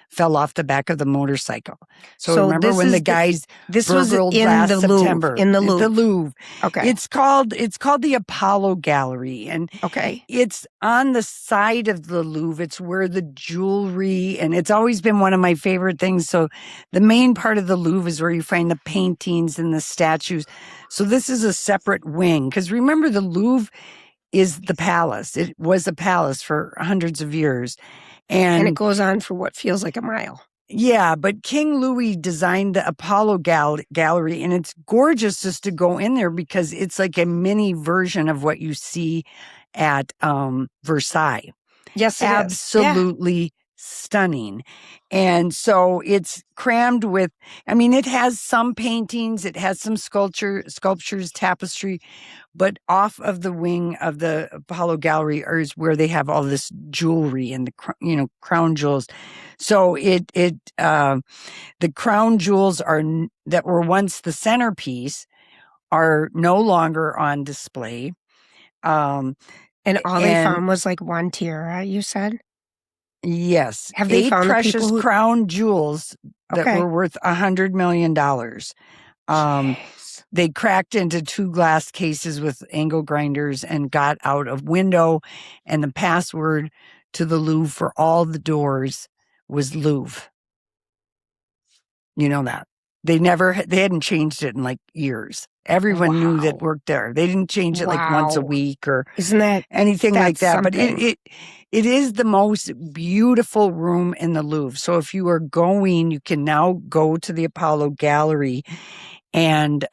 fell off the back of the motorcycle. So remember when the guys burgled last September in the Louvre. Okay. It's called the Apollo Gallery, and it's on the side of the Louvre. It's where the jewelry, and it's always been one of my favorite things. So the main part of the Louvre is where you find the paintings and the statues. So this is a separate wing, because remember the Louvre is the palace. It was a palace for hundreds of years. And it goes on for what feels like a mile. Yeah, but King Louis designed the Apollo Gallery, and it's gorgeous just to go in there because it's like a mini version of what you see at Versailles. Yes, it absolutely stunning. And so it's crammed with, I mean, it has some paintings, it has some sculptures, tapestry, but off of the wing of the Apollo Gallery is where they have all this jewelry and the crown jewels. So the crown jewels that were once the centerpiece are no longer on display. And all they found was like one tiara, you said? Yes. Have they found precious crown jewels that were worth $100 million. They cracked into 2 glass cases with angle grinders and got out a window, and the password to the Louvre for all the doors was Louvre. You know that. They hadn't changed it in like years. Everyone knew that worked there. They didn't change it like once a week or anything like that. But it is the most beautiful room in the Louvre. So if you are going, you can now go to the Apollo Gallery, and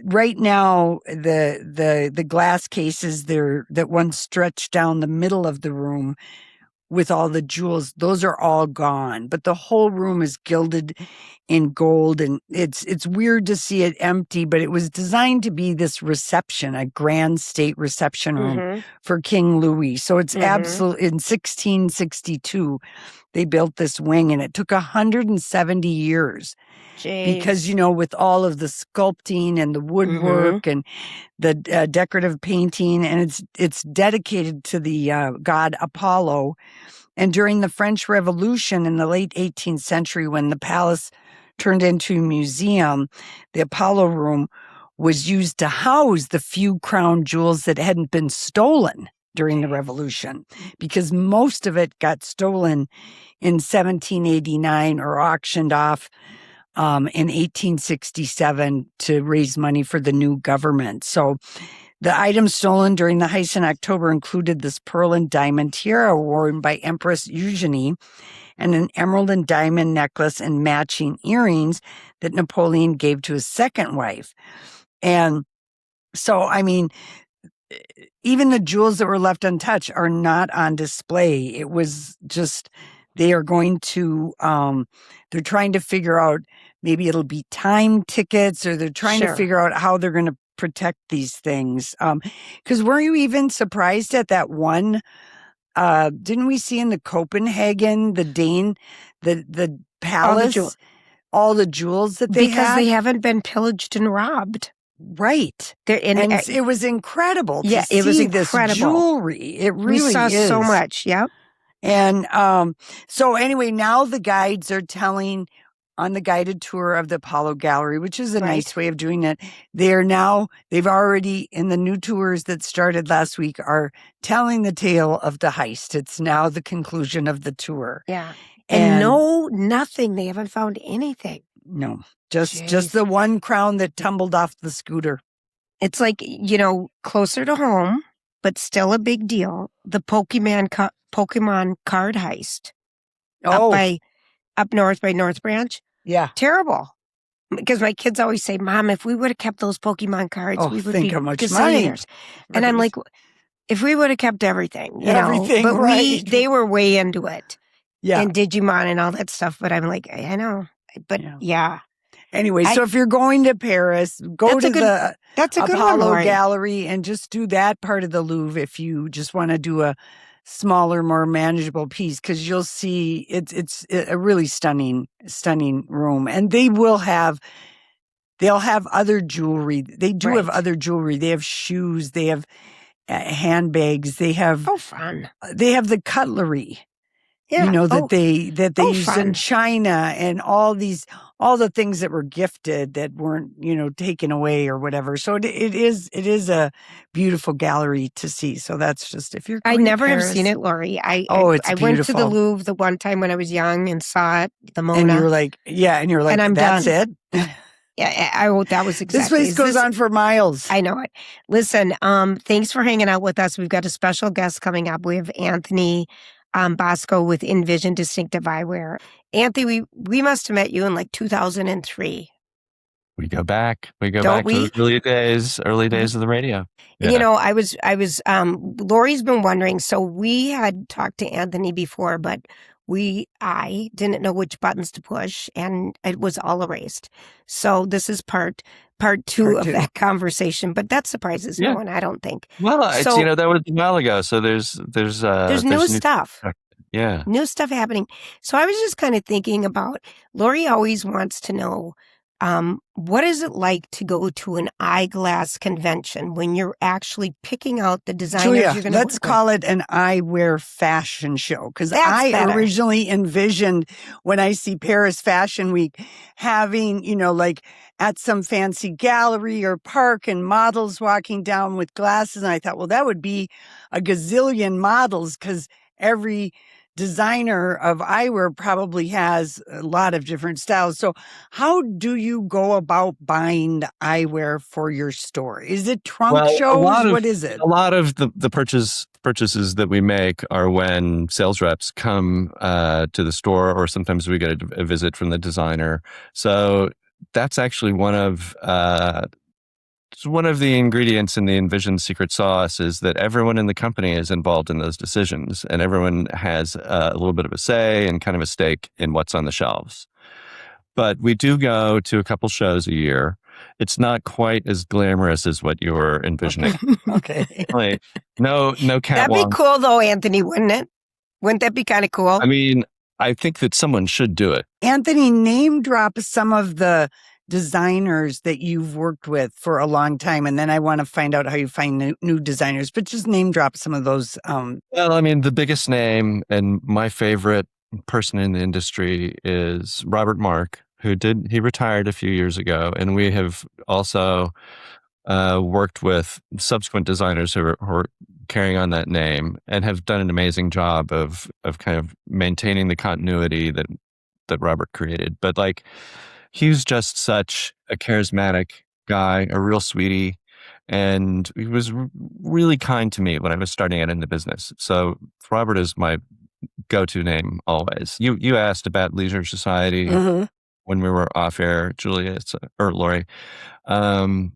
right now, the glass cases there that once stretched down the middle of the room with all the jewels, those are all gone. But the whole room is gilded in gold, and it's weird to see it empty. But it was designed to be this reception, a grand state reception room for King Louis. So it's absolute. In 1662, they built this wing, and it took 170 years. Jeez. Because, with all of the sculpting and the woodwork and the decorative painting, and it's dedicated to the god Apollo. And during the French Revolution in the late 18th century, when the palace turned into a museum, the Apollo room was used to house the few crown jewels that hadn't been stolen during the revolution, because most of it got stolen in 1789 or auctioned off in 1867 to raise money for the new government. So the items stolen during the heist in October included this pearl and diamond tiara worn by Empress Eugenie and an emerald and diamond necklace and matching earrings that Napoleon gave to his second wife. And so, I mean, even the jewels that were left untouched are not on display. It was just, they are going to, they're trying to figure out, maybe it'll be time tickets, or they're trying to figure out how they're going to protect these things. Because were you even surprised at that one? Didn't we see in the Copenhagen, the Dane, the palace, all the jewels that they had? Because they haven't been pillaged and robbed. Right. And it was incredible to see it was incredible. This jewelry. It really we saw is. So much. Yep. And so anyway, now the guides are telling on the guided tour of the Apollo Gallery, which is a nice way of doing it. They've already, in the new tours that started last week, are telling the tale of the heist. It's now the conclusion of the tour. Yeah. And nothing. They haven't found anything. No, just the one crown that tumbled off the scooter. It's like, closer to home, but still a big deal. The Pokemon card heist. Up north by North Branch. Yeah. Terrible. Because my kids always say, Mom, if we would have kept those Pokemon cards, we would be how much money. Right. And I'm like, if we would have kept everything, everything, know. But they were way into it. Yeah. And Digimon and all that stuff. But I'm like, I know. But yeah. Anyway, so if you're going to Paris, go to the Apollo Gallery and just do that part of the Louvre if you just want to do a smaller, more manageable piece, because you'll see it's a really stunning room. And they'll have other jewelry. They do have other jewelry. They have shoes. They have handbags. They have fun. They have the cutlery. Yeah. That they used in China, and all the things that were gifted that weren't, taken away or whatever. So it is a beautiful gallery to see. So that's just, if you're going I never to Paris, have seen it, Lori. it's I went to the Louvre the one time when I was young and saw it, the Mona. And you're like, and I'm that's done. it. Yeah, that was exactly. This place goes on for miles. I know it. Listen, thanks for hanging out with us. We've got a special guest coming up. We have Anthony Bosca with InVision Distinctive Eyewear. Anthony, we must have met you in like 2003. We go back to the early days of the radio. Yeah. I was Lori's been wondering. So we had talked to Anthony before, but I didn't know which buttons to push, and it was all erased. So this is part two of that conversation, but that surprises no one, I don't think. Well, that was a while ago. So there's new stuff. Yeah. New stuff happening. So I was just kind of thinking about, Lori always wants to know, what is it like to go to an eyeglass convention when you're actually picking out the designers Julia, you're going to let's call it an eyewear fashion show, because I originally envisioned, when I see Paris Fashion Week, having, like at some fancy gallery or park and models walking down with glasses. And I thought, well, that would be a gazillion models, because every designer of eyewear probably has a lot of different styles. So how do you go about buying the eyewear for your store? Is it trunk shows? What is it? A lot of the purchases that we make are when sales reps come to the store, or sometimes we get a visit from the designer. So that's actually one of one of the ingredients in the InVision secret sauce is that everyone in the company is involved in those decisions, and everyone has a little bit of a say and kind of a stake in what's on the shelves. But we do go to a couple shows a year. It's not quite as glamorous as what you were envisioning. Okay. Like, no That'd catwalk. be cool though, Anthony, wouldn't it? Wouldn't that be kind of cool? I mean, I think that someone should do it. Anthony, name drop some of the designers that you've worked with for a long time. And then I want to find out how you find new designers, but just name drop some of those. Well, I mean, the biggest name and my favorite person in the industry is Robert Mark, he retired a few years ago. And we have also worked with subsequent designers who are carrying on that name and have done an amazing job of kind of maintaining the continuity that Robert created. But like, he was just such a charismatic guy, a real sweetie, and he was really kind to me when I was starting out in the business. So Robert is my go-to name always. You asked about Leisure Society when we were off air, Julia or Lori. So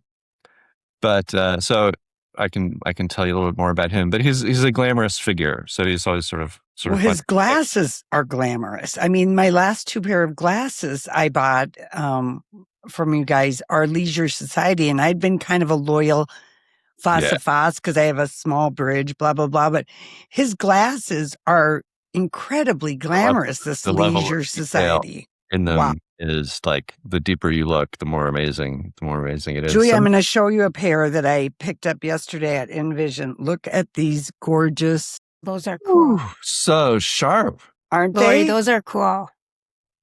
I can tell you a little bit more about him, but he's a glamorous figure. So he's always sort of well, his glasses are glamorous. I mean, my last 2 pair of glasses I bought from you guys are Leisure Society, and I'd been kind of a loyal Foss because I have a small bridge, blah, blah, blah. But his glasses are incredibly glamorous, this Leisure Society. In them is like, the deeper you look, the more amazing it is. Julia, I'm going to show you a pair that I picked up yesterday at InVision. Look at these gorgeous. Those are cool. Ooh, so sharp. Aren't Lori, they? those are cool.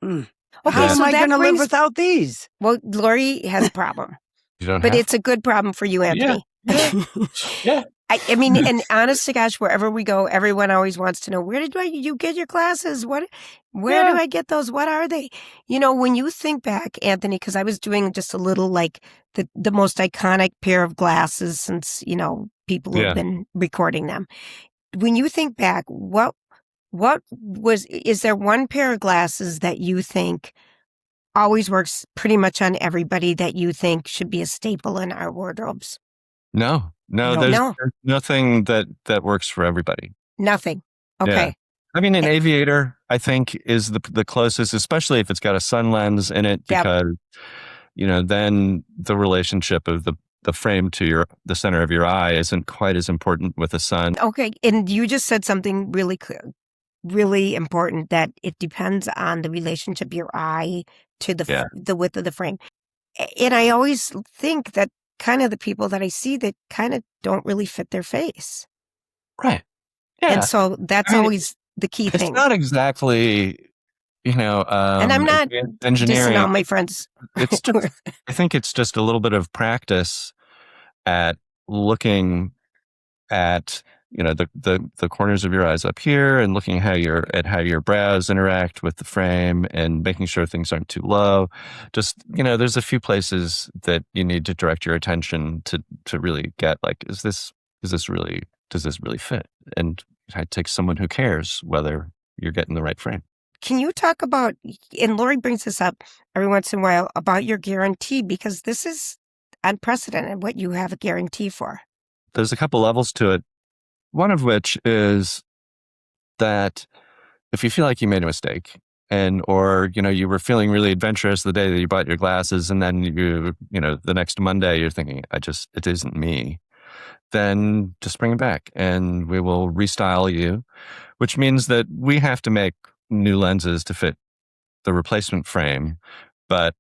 Okay, Okay, how so am I that going to live brings- without these? Well, Lori has a problem, You don't but have it's a good problem for you, Anthony. Yeah. I mean, and honest to gosh, wherever we go, everyone always wants to know, where did you get your glasses? Where do I get those? What are they? You know, when you think back, Anthony, because I was doing just a little like the most iconic pair of glasses since, you know, people have been recording them. When you think back, is there one pair of glasses that you think always works pretty much on everybody that you think should be a staple in our wardrobes? No, there's nothing that works for everybody. Nothing. Okay. Yeah. I mean, an aviator, I think, is the closest, especially if it's got a sun lens in it, because, you know, then the relationship of the frame to the center of your eye isn't quite as important with the sun. Okay. And you just said something really clear, really important, that it depends on the relationship of your eye to the width of the frame. And I always think that kind of the people that I see that kind of don't really fit their face. Right. Yeah. And so that's always the key thing. It's not exactly, you know, and I'm not engineering. Dissing all my friends. It's just, I think it's just a little bit of practice at looking at, you know, the corners of your eyes up here, and looking at how your brows interact with the frame, and making sure things aren't too low. Just, you know, there's a few places that you need to direct your attention to really get like, does this really fit? And it takes someone who cares whether you're getting the right frame. Can you talk about, and Lori brings this up every once in a while, about your guarantee, because this is unprecedented what you have a guarantee for. There's a couple levels to it. One of which is that if you feel like you made a mistake, or you know, you were feeling really adventurous the day that you bought your glasses, and then you know, the next Monday you're thinking, it isn't me, then just bring it back and we will restyle you, which means that we have to make new lenses to fit the replacement frame. But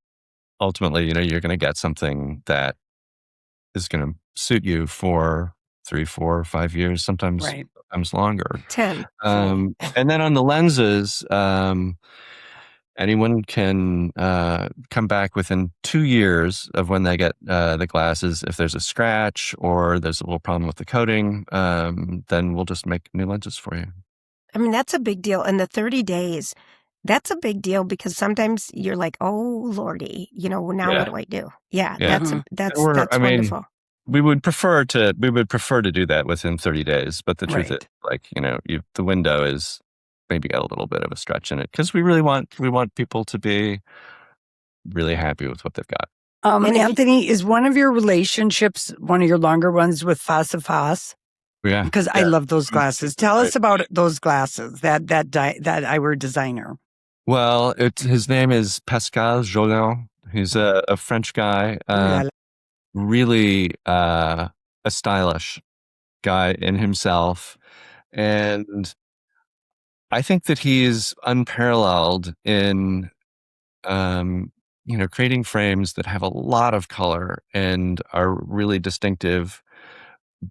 ultimately, you know, you're going to get something that is going to suit you for 3, 4, 5 years, sometimes longer. 10. And then on the lenses, anyone can come back within 2 years of when they get the glasses. If there's a scratch or there's a little problem with the coating, then we'll just make new lenses for you. I mean, that's a big deal. And the 30 days, that's a big deal, because sometimes you're like, oh, Lordy, you know, now what do I do? Yeah. That's wonderful. We would prefer to do that within 30 days, but the truth is, like, you know, the window is maybe got a little bit of a stretch in it, because we want people to be really happy with what they've got. Anthony, is one of your relationships one of your longer ones with Face à Face? Yeah. Because I love those glasses. Tell us about those glasses, that eyewear designer. Well, his name is Pascal Jolin. He's a French guy, really a stylish guy in himself. And I think that he's unparalleled in, creating frames that have a lot of color and are really distinctive,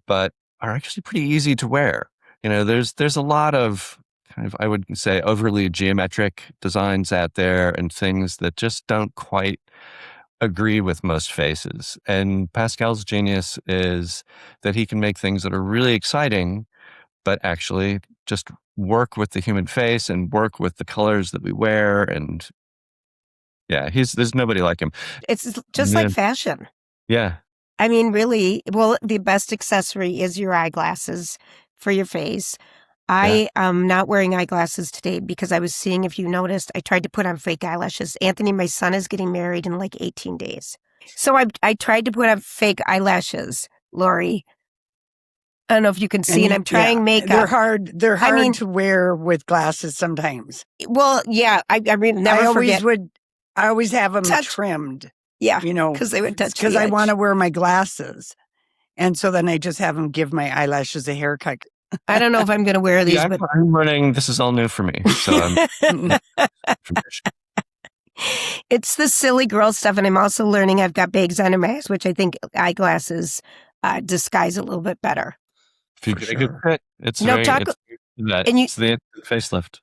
but are actually pretty easy to wear. There's a lot of kind of, I would say, overly geometric designs out there and things that just don't quite agree with most faces. And Pascal's genius is that he can make things that are really exciting, but actually just work with the human face and work with the colors that we wear. And yeah, there's nobody like him. It's just like fashion. Yeah. I mean, really, well, the best accessory is your eyeglasses for your face. I am not wearing eyeglasses today because I was seeing, if you noticed, I tried to put on fake eyelashes. Anthony, my son, is getting married in like 18 days. So I tried to put on fake eyelashes, Lori. I don't know if you can see, and I'm trying makeup. They're hard to wear with glasses sometimes. Well, yeah, I mean, I always have them trimmed. Yeah, because they would touch. Because I want to wear my glasses, and so then I just have them give my eyelashes a haircut. I don't know if I'm going to wear these. Yeah, I'm learning. This is all new for me. So it's the silly girl stuff, and I'm also learning. I've got bags under my eyes, which I think eyeglasses disguise a little bit better. If you get a good fit, it's the facelift.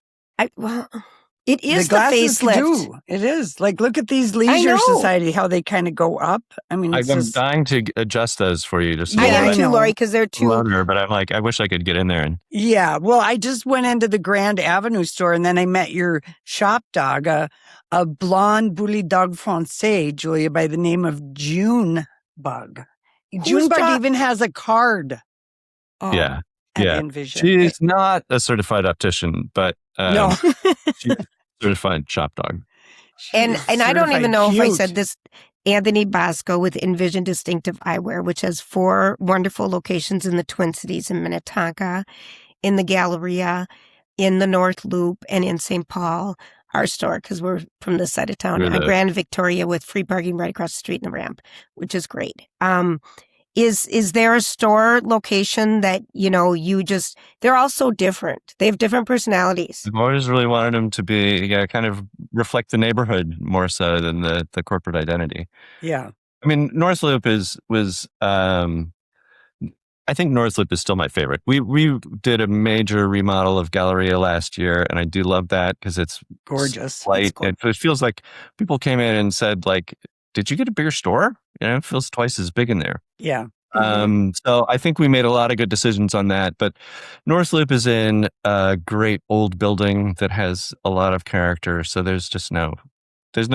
It is the facelift. It is. Like, look at these Leisure Society, how they kind of go up. I mean, I'm dying to adjust those for you. I am too, Lori, because they're too longer, but I'm like, I wish I could get in there. Yeah. Well, I just went into the Grand Avenue store, and then I met your shop dog, a blonde bully dog français, Julia, by the name of June Bug. June Bug even has a card. Yeah. InVision. She's not a certified optician, but no. She's a certified shop dog. And I don't even know if I said this. Anthony Bosca with InVision Distinctive Eyewear, which has 4 wonderful locations in the Twin Cities, in Minnetonka, in the Galleria, in the North Loop, and in St. Paul. Our store, because we're from this side of town, on Grand Victoria, with free parking right across the street in the ramp, which is great. Is there a store location that, they're all so different. They have different personalities. I've always really wanted them to be, kind of reflect the neighborhood more so than the corporate identity. Yeah. I mean, North Loop I think North Loop is still my favorite. We did a major remodel of Galleria last year, and I do love that because it's gorgeous. Light. It feels like people came in and said, like, did you get a bigger store? It feels twice as big in there. Yeah. So I think we made a lot of good decisions on that. But North Loop is in a great old building that has a lot of character. So there's no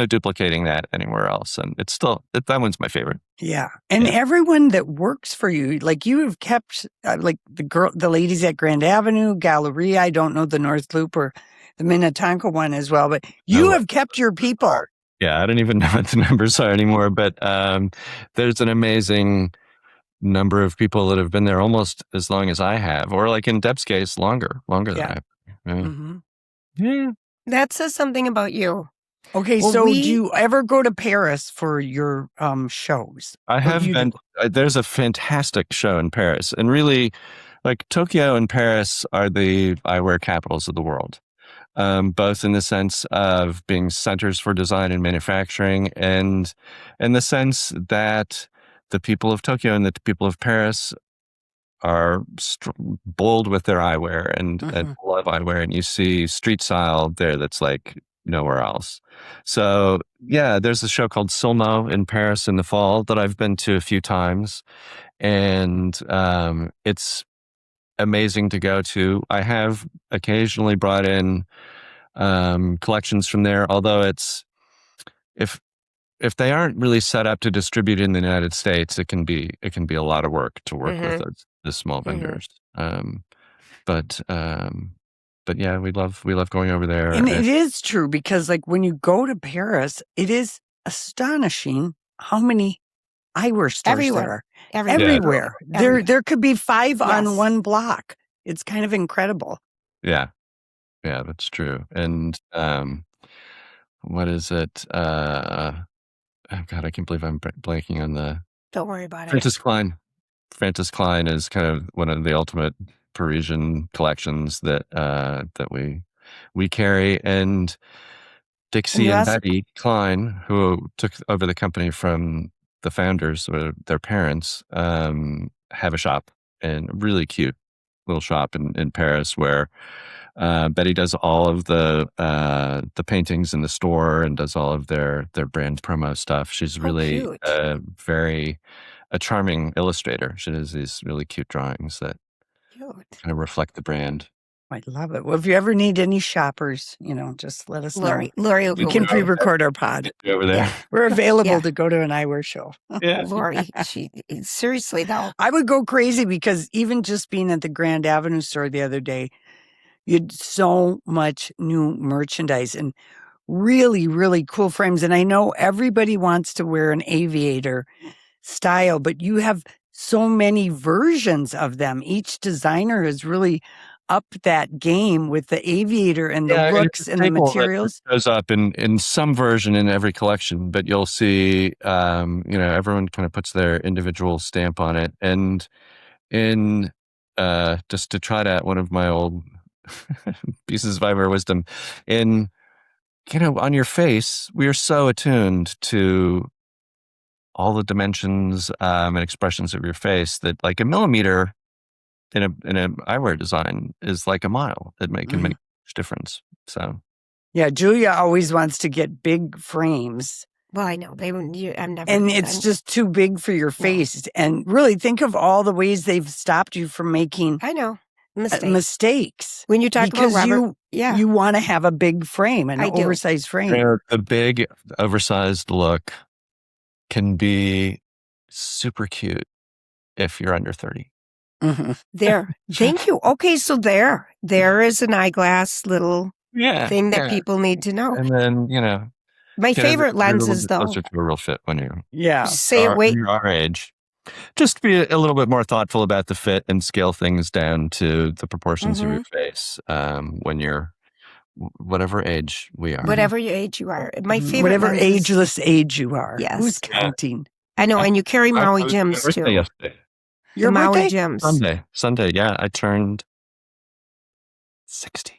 duplicating that anywhere else. And it's still, that one's my favorite. Yeah. And everyone that works for you, like you have kept, like the ladies at Grand Avenue, Galleria, I don't know the North Loop or the Minnetonka one as well, but you have kept your people. Yeah, I don't even know what the numbers are anymore, but there's an amazing number of people that have been there almost as long as I have, or like in Deb's case, longer than I have. Yeah. Mm-hmm. Yeah. That says something about you. Okay, so do you ever go to Paris for your shows? I have been. There's a fantastic show in Paris, and really, like Tokyo and Paris are the eyewear capitals of the world. Both in the sense of being centers for design and manufacturing, and in the sense that the people of Tokyo and the people of Paris are bold with their eyewear and love eyewear, and you see street style there that's like nowhere else. So yeah, there's a show called Silmo in Paris in the fall that I've been to a few times, and it's amazing to go to. I have occasionally brought in collections from there, although it's if they aren't really set up to distribute in the United States, it can be a lot of work to work with the small vendors. But yeah, we love going over there. And it is true because like when you go to Paris, it is astonishing how many eyewear stores Everywhere. there are. Everywhere. Everywhere. Everywhere. There could be 5 on Yes. one block. It's kind of incredible. Yeah. Yeah, that's true. And what is it? Oh God, I can't believe I'm blanking on the Don't worry about it. Francis Klein. Francis Klein is kind of one of the ultimate Parisian collections that we carry. And Dixie you and also- Betty Klein, who took over the company from the founders or their parents, have a shop, and a really cute little shop in Paris where Betty does all of the paintings in the store and does all of their brand promo stuff. She's really cute. a charming illustrator. She does these really cute drawings that kind of reflect the brand. I love it. Well, if you ever need any shoppers, just let us know. Lori will We go can with you. pre-record our pod. Over there. Yeah. We're available Yeah. to go to an eyewear show. Yeah. Lori, seriously though. I would go crazy because even just being at the Grand Avenue store the other day, you had so much new merchandise and really, really cool frames. And I know everybody wants to wear an aviator style, but you have so many versions of them. Each designer has really upped that game with the aviator and the looks and the materials. Shows up in some version in every collection, but you'll see, everyone kind of puts their individual stamp on it. And in just to try to one of my old pieces of eyewear wisdom, on your face, we are so attuned to all the dimensions and expressions of your face that like a millimeter in an eyewear design is like a mile. It can make a huge difference. So yeah, Julia always wants to get big frames. Well, I know I'm never, and it's just too big for your face. And really, think of all the ways they've stopped you from making. I know mistakes. When you talk about Robert, you want to have a big frame, an oversized frame. A big, oversized look can be super cute if you're under 30. Mm-hmm. There. Thank you. Okay, so there is an eyeglass little thing that people need to know. And then, my favorite lenses, though. Closer to a real fit when you you're our age. Just be a little bit more thoughtful about the fit and scale things down to the proportions of your face when you're whatever age we are. Whatever age you are. My favorite whatever lenses, ageless age you are. Yes. Who's counting? I know, and you carry Maui gems too. Yesterday. Your Maui gems. Sunday, yeah. I turned 60.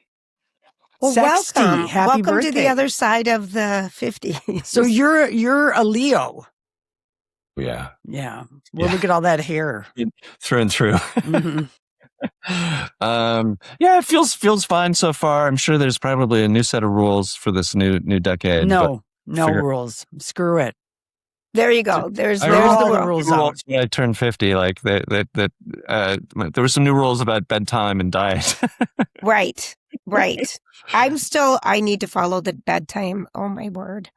Well, 60. welcome. Happy welcome birthday. to the other side of the 50s. So you're a Leo. Yeah. Yeah. Well, look at all that hair. Through and through. Mm-hmm. It feels fine so far. I'm sure there's probably a new set of rules for this new decade. No rules. Screw it. There you go. There's the rules. When I turned 50, like there were some new rules about bedtime and diet. Right. I need to follow the bedtime. Oh my word.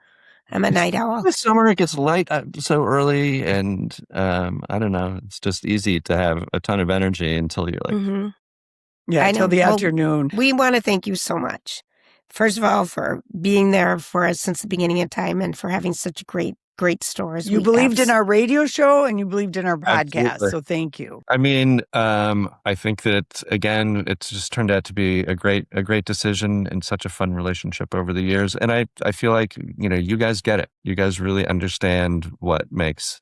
I'm a night owl. The summer it gets light so early, and I don't know. It's just easy to have a ton of energy until you're like, until the afternoon. We want to thank you so much. First of all, for being there for us since the beginning of time, and for having such great stores. You believed in our radio show and you believed in our podcast. Absolutely. So thank you. I mean, I think that again, it's just turned out to be a great decision and such a fun relationship over the years. And I feel like, you guys get it. You guys really understand what makes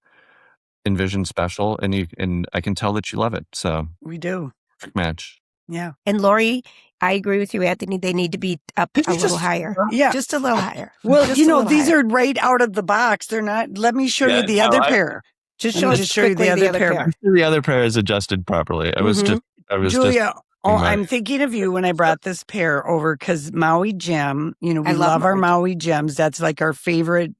InVision special, and I can tell that you love it. So we do. Perfect match. Yeah. And Lori, I agree with you, Anthony. They need to be up a little higher. Yeah. Just a little higher. Well, these are right out of the box. They're not. Let me show you the other pair. Just show you the other pair. The other pair is adjusted properly. I was Julia. I'm thinking of you when I brought this pair over because Maui Gem, we love our Maui Gems. That's like our favorite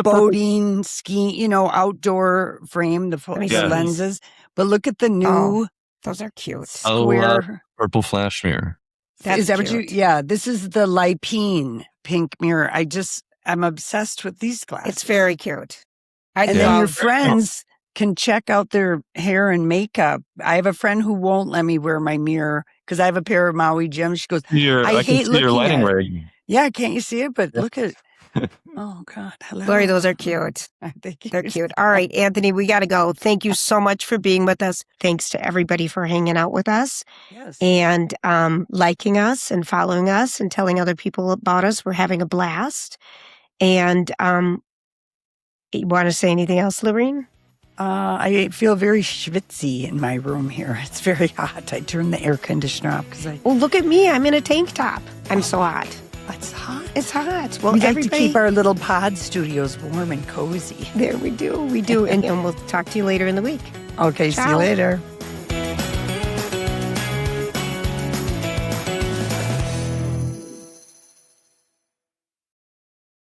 boating, skiing, outdoor frame, the lenses. But look at the new. Those are cute. Square purple flash mirror. Is that what you? Yeah, this is the Lipine pink mirror. I'm obsessed with these glasses. It's very cute. And then your friends can check out their hair and makeup. I have a friend who won't let me wear my mirror because I have a pair of Maui Gems. She goes, I hate looking your lighting at it. rig. Yeah, can't you see it? But look at Oh, God. Hello. Lori, those are cute. They're cute. All right, Anthony, we got to go. Thank you so much for being with us. Thanks to everybody for hanging out with us. Yes. And liking us and following us and telling other people about us. We're having a blast. And you want to say anything else, Lorene? I feel very schwitzy in my room here. It's very hot. I turned the air conditioner off because I... Well, look at me. I'm in a tank top. I'm so hot. It's hot. It's hot. Well, We like everybody... to keep our little pod studios warm and cozy. There we do. We do. And we'll talk to you later in the week. Okay, see you Ciao. later.